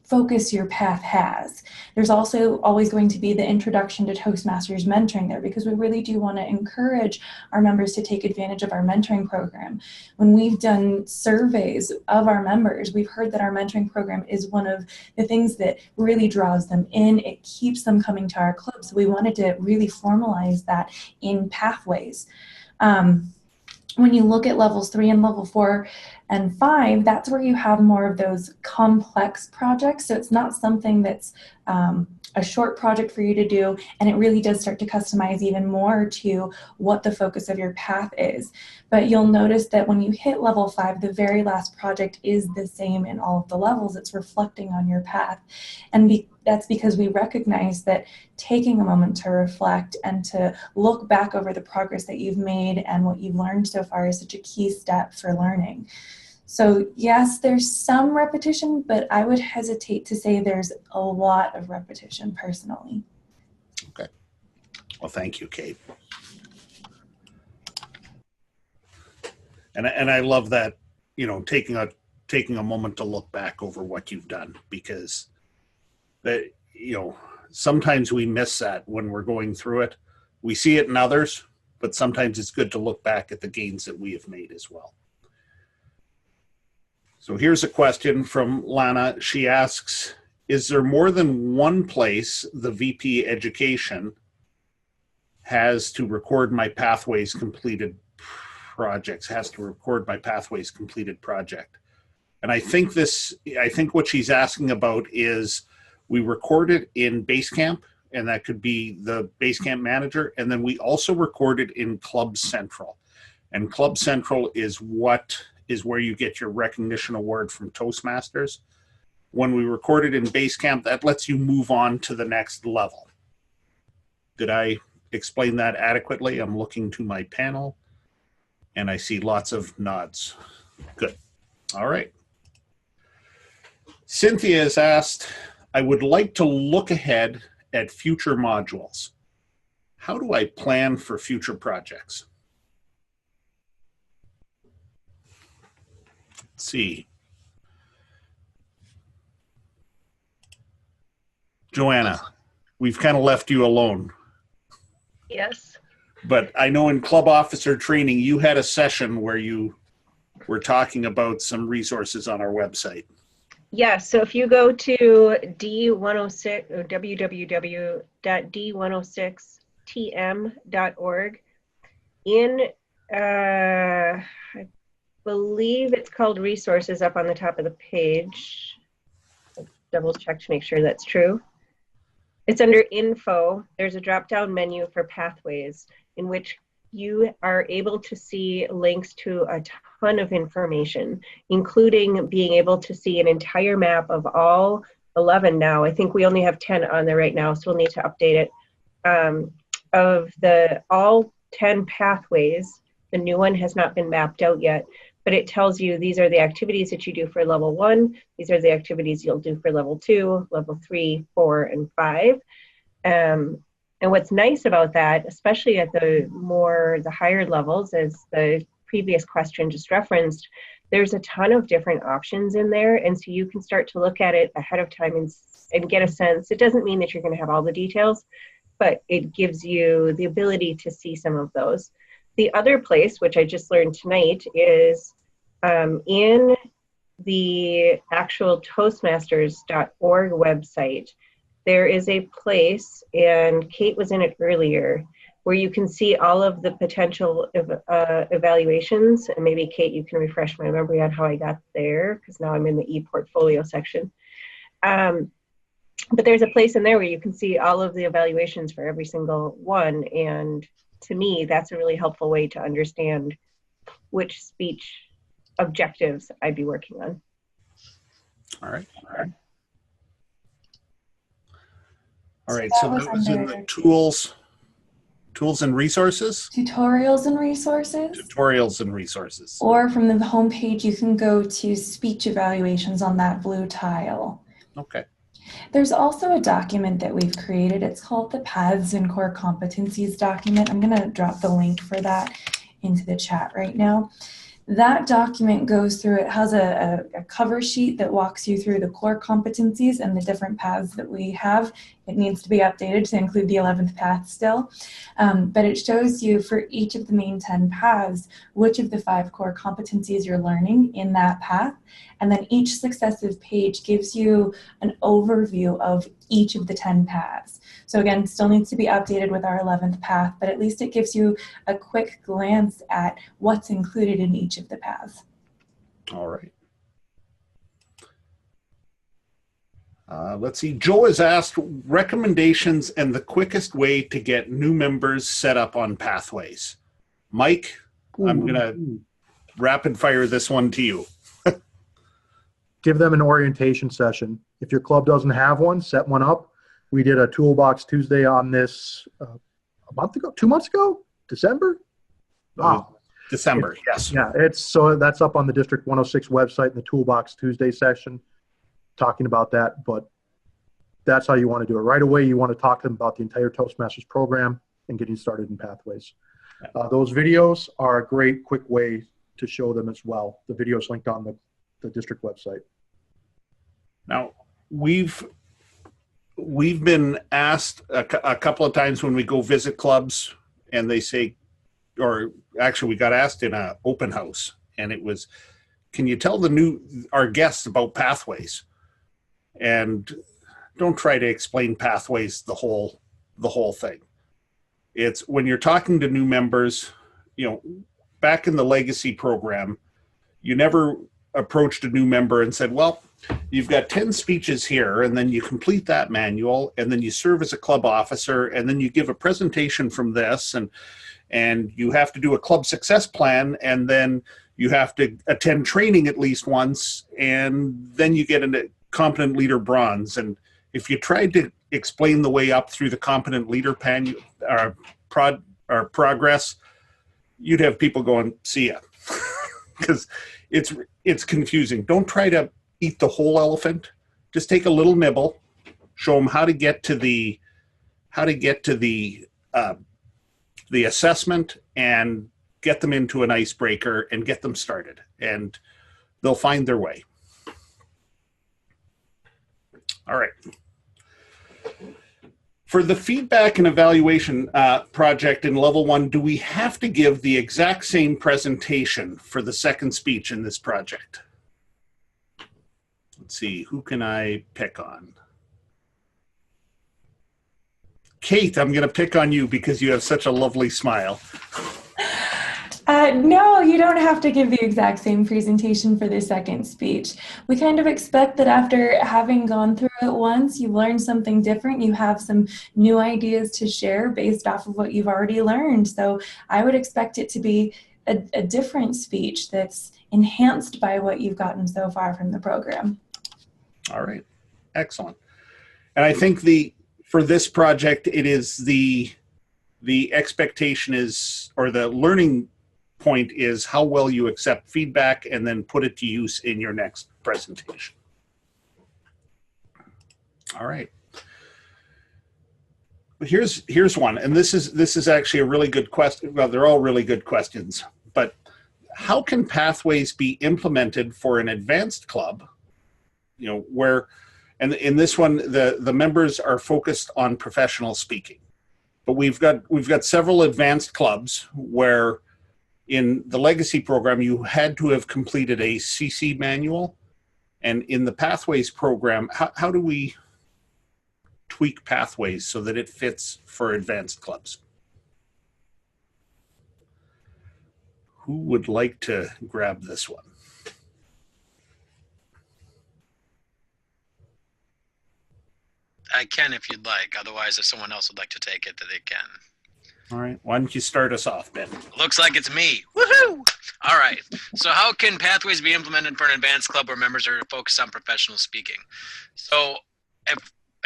Speaker 5: focus your path has. There's also always going to be the introduction to Toastmasters mentoring there, because we really do want to encourage our members to take advantage of our mentoring program. When we've done surveys of our members, we've heard that our mentoring program is one of the things that really draws them in. It keeps them coming to our club. So we wanted to really formalize that in pathways. When you look at levels 3 and level 4 and 5, that's where you have more of those complex projects. So it's not something that's a short project for you to do, and it really does start to customize even more to what the focus of your path is. But you'll notice that when you hit level 5, the very last project is the same in all of the levels. It's reflecting on your path. And that's because we recognize that taking a moment to reflect and to look back over the progress that you've made and what you've learned so far is such a key step for learning. So yes, there's some repetition, but I would hesitate to say there's a lot of repetition personally.
Speaker 1: Okay. Well, thank you, Kate. And I love that, you know, taking a moment to look back over what you've done, because that, you know, sometimes we miss that when we're going through it. We see it in others, but sometimes it's good to look back at the gains that we have made as well. So here's a question from Lana. She asks, is there more than one place the VP Education has to record my pathways completed projects, And I think what she's asking about is we record it in Basecamp, and that could be the Basecamp manager. And then we also record it in Club Central. And Club Central is where you get your recognition award from Toastmasters. When we record it in Basecamp, that lets you move on to the next level. Did I explain that adequately? I'm looking to my panel, and I see lots of nods. Good. All right. Cynthia has asked, I would like to look ahead at future modules. How do I plan for future projects? Let's see. Joanna, we've kind of left you alone.
Speaker 6: Yes.
Speaker 1: But I know in club officer training, you had a session where you were talking about some resources on our website.
Speaker 6: Yes. So if you go to D106 or www.d106tm.org, I believe it's called resources up on the top of the page. Double check to make sure that's true. It's under info. There's a drop-down menu for pathways in which you are able to see links to a ton of information, including being able to see an entire map of all 11 now. I think we only have 10 on there right now, so we'll need to update it. Of the all 10 pathways, the new one has not been mapped out yet, but it tells you these are the activities that you do for level 1. These are the activities you'll do for level 2, level 3, 4, and 5. And what's nice about that, especially at the higher levels, as the previous question just referenced, there's a ton of different options in there. And so you can start to look at it ahead of time and get a sense. It doesn't mean that you're going to have all the details, but it gives you the ability to see some of those. The other place, which I just learned tonight, is in the actual Toastmasters.org website. There is a place, and Kate was in it earlier, where you can see all of the potential evaluations. And maybe, Kate, you can refresh my memory on how I got there, because now I'm in the e-portfolio section. But there's a place in there where you can see all of the evaluations for every single one. And to me, that's a really helpful way to understand which speech objectives I'd be working on.
Speaker 1: All right. So that was in the tools and resources?
Speaker 5: Tutorials and resources. Or from the home page, you can go to speech evaluations on that blue tile.
Speaker 1: Okay.
Speaker 5: There's also a document that we've created. It's called the Paths and Core Competencies document. I'm going to drop the link for that into the chat right now. That document goes through, it has a cover sheet that walks you through the core competencies and the different paths that we have. It needs to be updated to include the 11th path still. But it shows you for each of the main 10 paths, which of the 5 core competencies you're learning in that path. And then each successive page gives you an overview of each of the 10 paths. So again, still needs to be updated with our 11th path, but at least it gives you a quick glance at what's included in each of the paths.
Speaker 1: All right. Let's see. Joe has asked recommendations and the quickest way to get new members set up on Pathways. Mike, I'm going to rapid fire this one to you.
Speaker 3: Give them an orientation session. If your club doesn't have one, set one up. We did a Toolbox Tuesday on this a month ago, 2 months ago, December? Wow.
Speaker 1: December, yes.
Speaker 3: Yeah, that's up on the District 106 website in the Toolbox Tuesday session, talking about that. But that's how you want to do it. Right away, you want to talk to them about the entire Toastmasters program and getting started in pathways. Those videos are a great quick way to show them as well. The videos linked on the district website.
Speaker 1: Now, we've been asked a couple of times when we go visit clubs, and they say, or actually we got asked in an open house, and it was, can you tell our guests about pathways? And don't try to explain pathways the whole thing. It's when you're talking to new members, back in the legacy program, you never approached a new member and said, well, you've got 10 speeches here, and then you complete that manual, and then you serve as a club officer, and then you give a presentation from this, and you have to do a club success plan, and then you have to attend training at least once, and then you get into competent leader bronze. And if you tried to explain the way up through the competent leader progress, you'd have people going, see ya. Because it's confusing. Don't try to eat the whole elephant. Just take a little nibble, show them how to get to the assessment, and get them into an icebreaker and get them started, and they'll find their way. All right. For the feedback and evaluation project in level 1, do we have to give the exact same presentation for the second speech in this project? Let's see, who can I pick on? Kate, I'm going to pick on you because you have such a lovely smile.
Speaker 5: No, you don't have to give the exact same presentation for the second speech. We kind of expect that after having gone through it once, you've learned something different. You have some new ideas to share based off of what you've already learned. So I would expect it to be a different speech that's enhanced by what you've gotten so far from the program.
Speaker 1: All right, excellent. And I think for this project, it is the expectation is, or the learning point is, how well you accept feedback and then put it to use in your next presentation. All right. Here's one, and this is actually a really good question. Well, they're all really good questions, but how can pathways be implemented for an advanced club? Where, and in this one, the members are focused on professional speaking, but we've got several advanced clubs where in the legacy program you had to have completed a CC manual, and in the pathways program, how do we tweak pathways so that it fits for advanced clubs? Who would like to grab this one?
Speaker 2: I can if you'd like. Otherwise, if someone else would like to take it, that they can.
Speaker 1: All right. Why don't you start us off, Ben?
Speaker 2: Looks like it's me. Woohoo! All right. So how can pathways be implemented for an advanced club where members are focused on professional speaking? So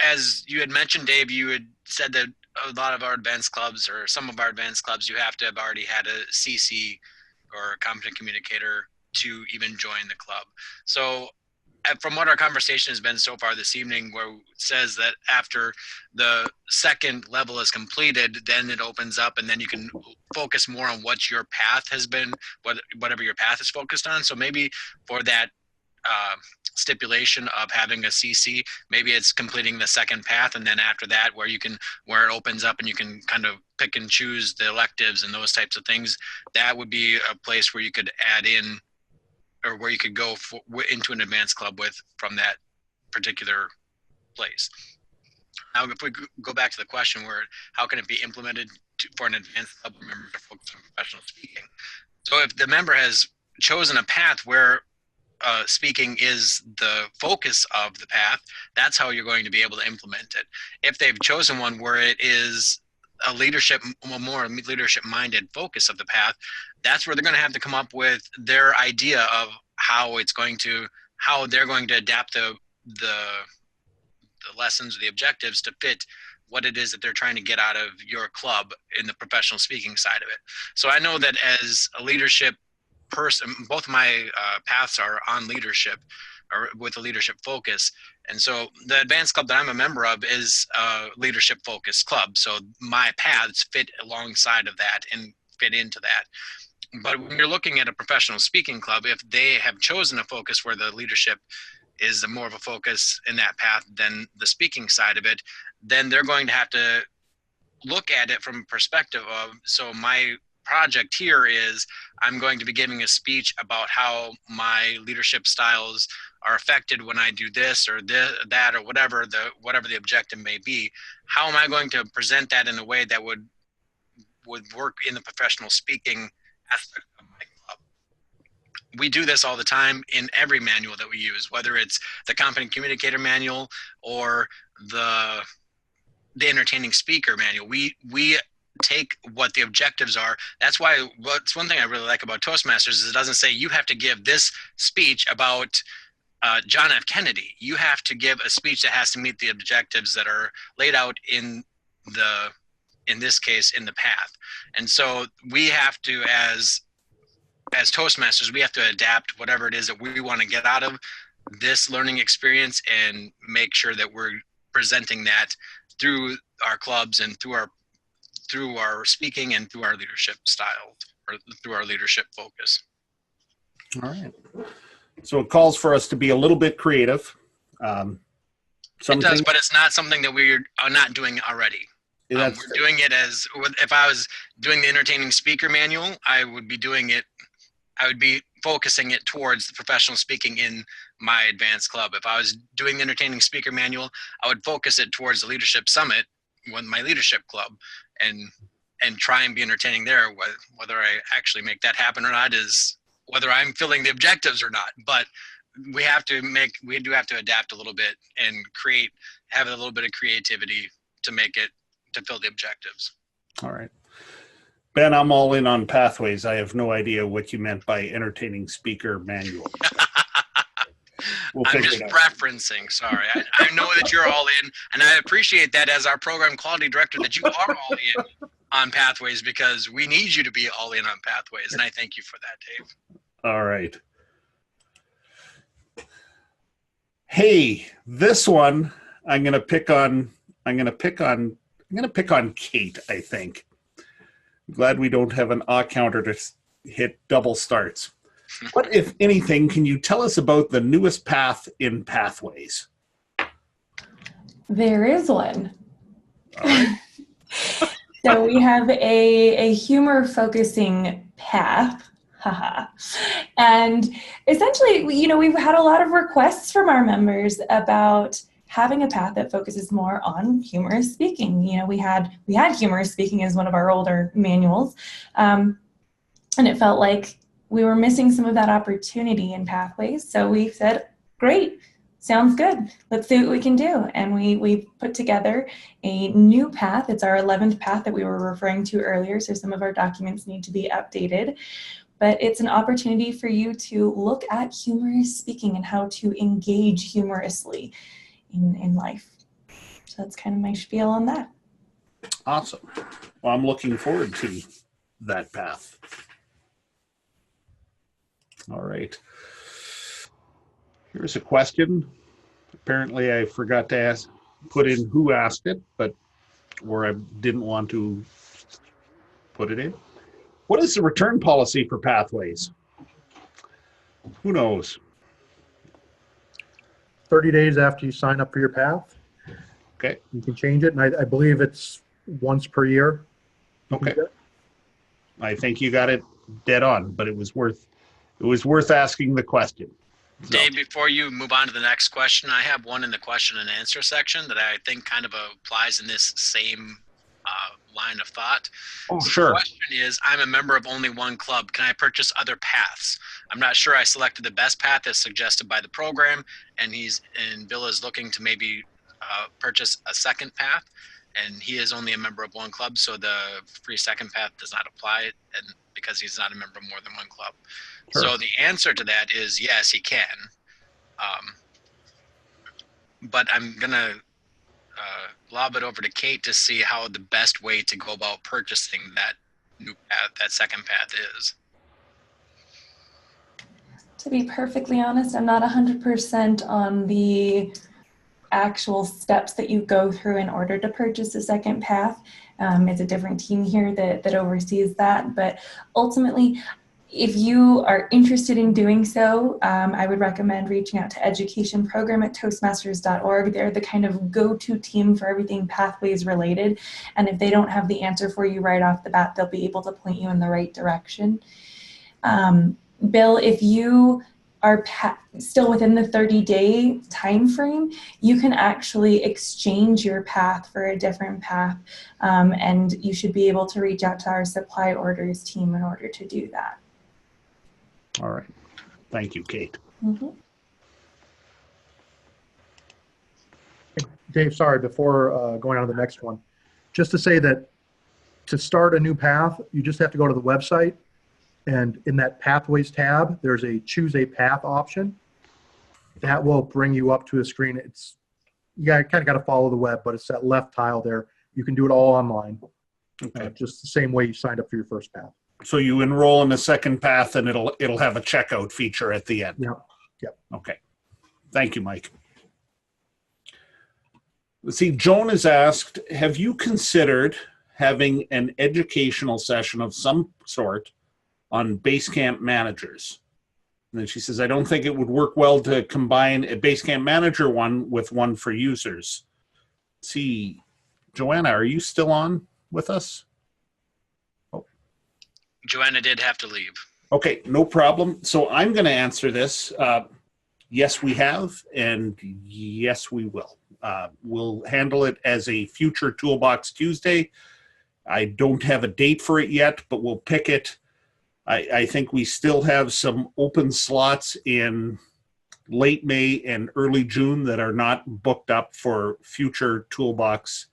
Speaker 2: as you had mentioned, Dave, you had said that a lot of our advanced clubs, or some of our advanced clubs, you have to have already had a CC or a competent communicator to even join the club. So from what our conversation has been so far this evening, where it says that after the second level is completed, then it opens up and then you can focus more on what your path has been, whatever your path is focused on. So maybe for that stipulation of having a CC, maybe it's completing the second path, and then after that where it opens up and you can kind of pick and choose the electives and those types of things, that would be a place where you could add in, or where you could go into an advanced club from that particular place. Now, if we go back to the question where how can it be implemented for an advanced club where members are focused on professional speaking? So if the member has chosen a path where speaking is the focus of the path, that's how you're going to be able to implement it. If they've chosen one where it is a more leadership-minded focus of the path, that's where they're going to have to come up with their idea of how they're going to adapt the lessons or the objectives to fit what it is that they're trying to get out of your club in the professional speaking side of it. So I know that as a leadership both of my paths are on leadership, or with a leadership focus. And so the advanced club that I'm a member of is a leadership focused club. So my paths fit alongside of that and fit into that. But when you're looking at a professional speaking club, if they have chosen a focus where the leadership is more of a focus in that path than the speaking side of it, then they're going to have to look at it from a perspective of, so my project here is I'm going to be giving a speech about how my leadership styles are affected when I do this or that or whatever the objective may be. How am I going to present that in a way that would work in the professional speaking aspect of my club? We do this all the time in every manual that we use, whether it's the Competent Communicator Manual or the entertaining speaker manual. We take what the objectives are. That's why what's one thing I really like about Toastmasters is it doesn't say you have to give this speech about John F. Kennedy. You have to give a speech that has to meet the objectives that are laid out in this case, in the path. And so we have to, as Toastmasters, we have to adapt whatever it is that we want to get out of this learning experience and make sure that we're presenting that through our clubs and through our speaking and through our leadership style, or through our leadership focus.
Speaker 1: All right. So it calls for us to be a little bit creative.
Speaker 2: It does, but it's not something that we're not doing already. We're doing it as, if I was doing the entertaining speaker manual, I would be focusing it towards the professional speaking in my advanced club. If I was doing the entertaining speaker manual, I would focus it towards the leadership summit with my leadership club and try and be entertaining there. Whether I actually make that happen or not is whether I'm filling the objectives or not. But we do have to adapt a little bit and have a little bit of creativity to fill the objectives. All
Speaker 1: right. Ben, I'm all in on pathways. I have no idea what you meant by entertaining speaker manual.
Speaker 2: I'm just referencing, sorry. I know that you're all in, and I appreciate that as our program quality director that you are all in on pathways, because we need you to be all in on pathways, and I thank you for that, Dave.
Speaker 1: All right. Hey, this one I'm going to pick on Kate, I think. I'm glad we don't have an counter to hit double starts. What, if anything, can you tell us about the newest path in Pathways?
Speaker 5: There is one.
Speaker 1: All right.
Speaker 5: So we have a humor focusing path. And essentially, we've had a lot of requests from our members about having a path that focuses more on humorous speaking. We had humorous speaking as one of our older manuals, and it felt like we were missing some of that opportunity in Pathways. So we said, great, sounds good. Let's see what we can do. And we put together a new path. It's our 11th path that we were referring to earlier. So some of our documents need to be updated. But it's an opportunity for you to look at humorous speaking and how to engage humorously in life. So that's kind of my spiel on that.
Speaker 1: Awesome. Well, I'm looking forward to that path. All right. Here's a question. Apparently I forgot to put in who asked it, or I didn't want to put it in. What is the return policy for Pathways? Who knows?
Speaker 3: 30 days after you sign up for your path.
Speaker 1: Okay.
Speaker 3: You can change it, and I believe it's once per year.
Speaker 1: Okay. I think you got it dead on, but it was worth asking the question. So.
Speaker 2: Dave, before you move on to the next question, I have one in the question and answer section that I think kind of applies in this same line of thought.
Speaker 1: Oh,
Speaker 2: so
Speaker 1: sure.
Speaker 2: The question is, I'm a member of only one club. Can I purchase other paths? I'm not sure I selected the best path as suggested by the program, and Bill is looking to maybe purchase a second path, and he is only a member of one club, so the free second path does not apply, and because he's not a member of more than one club. Sure. So the answer to that is yes, he can. But I'm gonna lob it over to Kate to see how the best way to go about purchasing that new path, that second path, is.
Speaker 5: To be perfectly honest, I'm not 100% on the actual steps that you go through in order to purchase a second path. It's a different team here that oversees that. But ultimately, if you are interested in doing so, I would recommend reaching out to educationprogram at toastmasters.org. They're the kind of go-to team for everything pathways related. And if they don't have the answer for you right off the bat, they'll be able to point you in the right direction. Bill, if you are still within the 30-day time frame, you can actually exchange your path for a different path, and you should be able to reach out to our supply orders team in order to do that.
Speaker 1: All right. Thank you, Kate.
Speaker 5: Mm-hmm.
Speaker 3: Dave, sorry, before going on to the next one, just to say that to start a new path, you just have to go to the website, and in that Pathways tab, there's a Choose a Path option. That will bring you up to a screen. You kind of got to follow the web, but it's that left tile there. You can do it all online,
Speaker 1: Okay.
Speaker 3: just the same way you signed up for your first path.
Speaker 1: So you enroll in the second path, and it'll have a checkout feature at the end.
Speaker 3: Yeah. Yep.
Speaker 1: Okay. Thank you, Mike. Let's see, Joan has asked, have you considered having an educational session of some sort on Basecamp managers? And then she says, I don't think it would work well to combine a Basecamp manager one with one for users. Let's see, Joanna, are you still on with us?
Speaker 2: Joanna did have to leave.
Speaker 1: Okay, no problem. So I'm going to answer this. Yes, we have, and yes, we will. We'll handle it as a future Toolbox Tuesday. I don't have a date for it yet, but we'll pick it. I think we still have some open slots in late May and early June that are not booked up for future Toolbox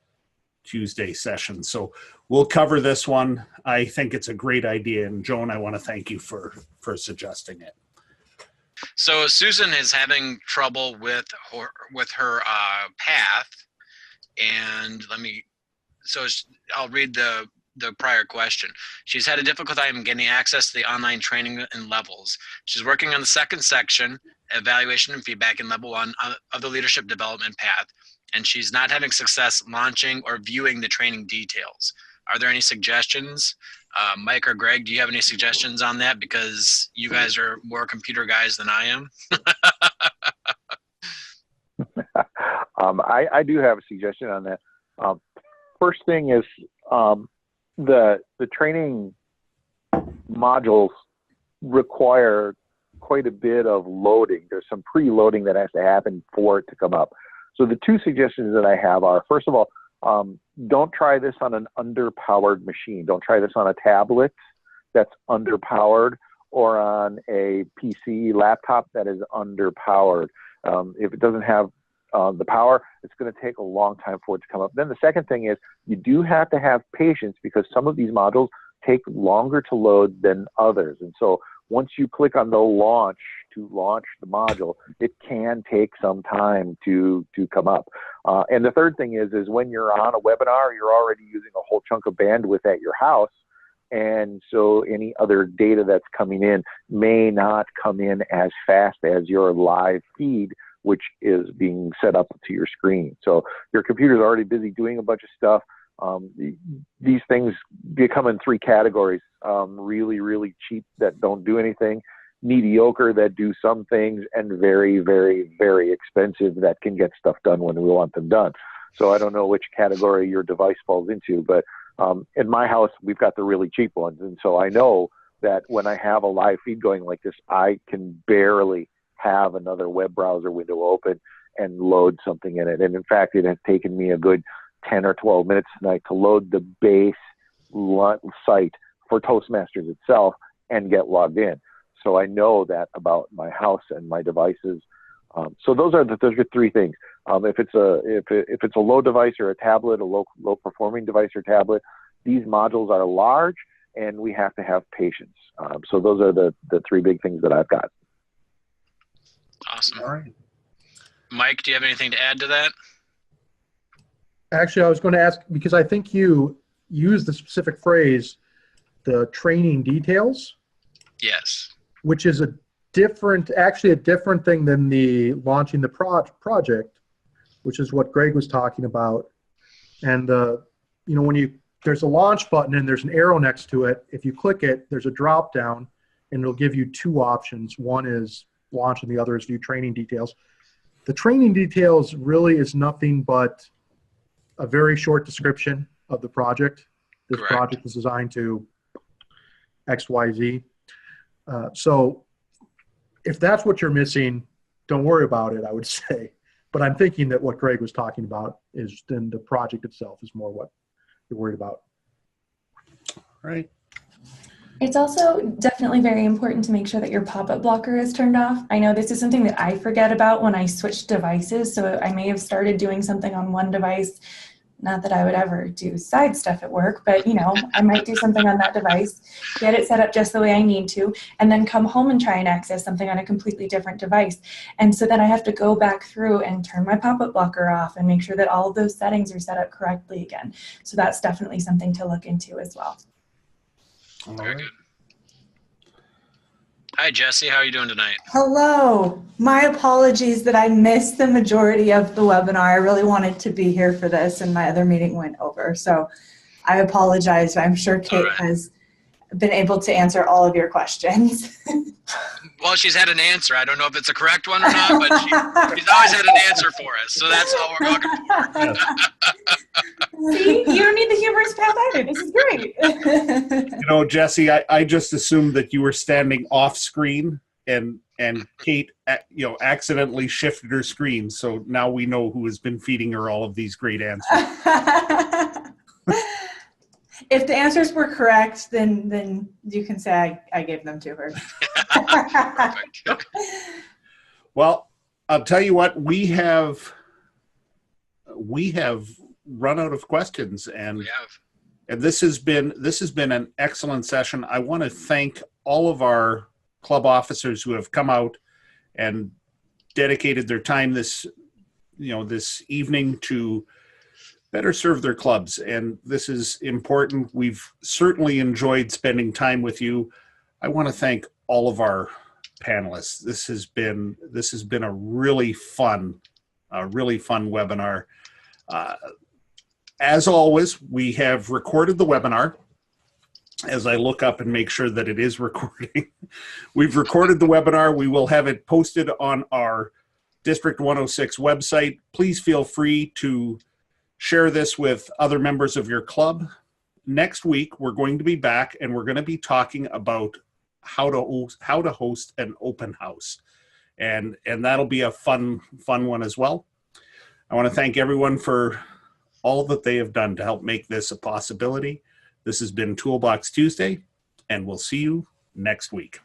Speaker 1: Tuesday sessions. So we'll cover this one. I think it's a great idea. And Joan, I want to thank you for suggesting it.
Speaker 2: So Susan is having trouble with her path, and I'll read the prior question. She's had a difficult time getting access to the online training and levels. She's working on the second section, evaluation and feedback, in level 1 of the leadership development path, and she's not having success launching or viewing the training details. Are there any suggestions? Mike or Greg, do you have any suggestions on that? Because you guys are more computer guys than I am.
Speaker 4: I do have a suggestion on that. First thing is the training modules require quite a bit of loading. There's some pre-loading that has to happen for it to come up. So the two suggestions that I have are, first of all, don't try this on an underpowered machine. Don't try this on a tablet that's underpowered or on a PC laptop that is underpowered. If it doesn't have the power, it's going to take a long time for it to come up. Then the second thing is you do have to have patience because some of these modules take longer to load than others. And so once you click on the launch to launch the module, it can take some time to come up. And the third thing is when you're on a webinar, you're already using a whole chunk of bandwidth at your house. And so any other data that's coming in may not come in as fast as your live feed, which is being set up to your screen. So your computer's already busy doing a bunch of stuff. These things come in three categories: really, really cheap that don't do anything, mediocre that do some things, and very, very, very expensive that can get stuff done when we want them done. So I don't know which category your device falls into, but in my house, we've got the really cheap ones. And so I know that when I have a live feed going like this, I can barely have another web browser window open and load something in it. And in fact, it has taken me a good 10 or 12 minutes tonight to load the base site for Toastmasters itself and get logged in. So I know that about my house and my devices. So those are three things. If it's a low device or a tablet, a low performing device or tablet, these modules are large and we have to have patience. So those are the three big things that I've got.
Speaker 2: Awesome.
Speaker 1: All right.
Speaker 2: Mike, do you have anything to add to that?
Speaker 3: Actually, I was going to ask, because I think you used the specific phrase, the training details.
Speaker 2: Yes.
Speaker 3: Which is different, actually a different thing than the launching the project, which is what Greg was talking about. And when there's a launch button and there's an arrow next to it, if you click it, there's a drop down and it'll give you two options. One is launch and the other is view training details. The training details really is nothing but a very short description of the project. This
Speaker 2: Correct.
Speaker 3: project is designed to X, Y, Z. So if that's what you're missing, don't worry about it, I would say. But I'm thinking that what Greg was talking about is then the project itself is more what you're worried about.
Speaker 1: Right.
Speaker 5: It's also definitely very important to make sure that your pop-up blocker is turned off. I know this is something that I forget about when I switch devices. So I may have started doing something on one device. Not that I would ever do side stuff at work, but I might do something on that device, get it set up just the way I need to, and then come home and try and access something on a completely different device. And so then I have to go back through and turn my pop-up blocker off and make sure that all of those settings are set up correctly again. So that's definitely something to look into as well.
Speaker 2: Very good. Hi, Jesse. How are you doing tonight?
Speaker 7: Hello. My apologies that I missed the majority of the webinar. I really wanted to be here for this and my other meeting went over. So I apologize. I'm sure Kate has been able to answer all of your questions.
Speaker 2: Well, she's had an answer. I don't know if it's a correct one or not, but she's always had an answer for us. So that's all we're looking for.
Speaker 5: See, you don't need the humorous path either. This is great.
Speaker 1: Jesse, I just assumed that you were standing off screen and Kate, accidentally shifted her screen. So now we know who has been feeding her all of these great answers.
Speaker 7: If the answers were correct, then you can say I gave them to her.
Speaker 2: Perfect.
Speaker 1: Well, I'll tell you what, we have run out of questions, and
Speaker 2: We have.
Speaker 1: and this has been an excellent session. I want to thank all of our club officers who have come out and dedicated their time this evening to better serve their clubs, and this is important. We've certainly enjoyed spending time with you. I want to thank all of our panelists. This has been a really fun webinar. As always, we have recorded the webinar. As I look up and make sure that it is recording, we've recorded the webinar. We will have it posted on our District 106 website. Please feel free to share this with other members of your club. Next week, we're going to be back and we're going to be talking about how to host an open house. And that'll be a fun one as well. I want to thank everyone for all that they have done to help make this a possibility. This has been Toolbox Tuesday, and we'll see you next week.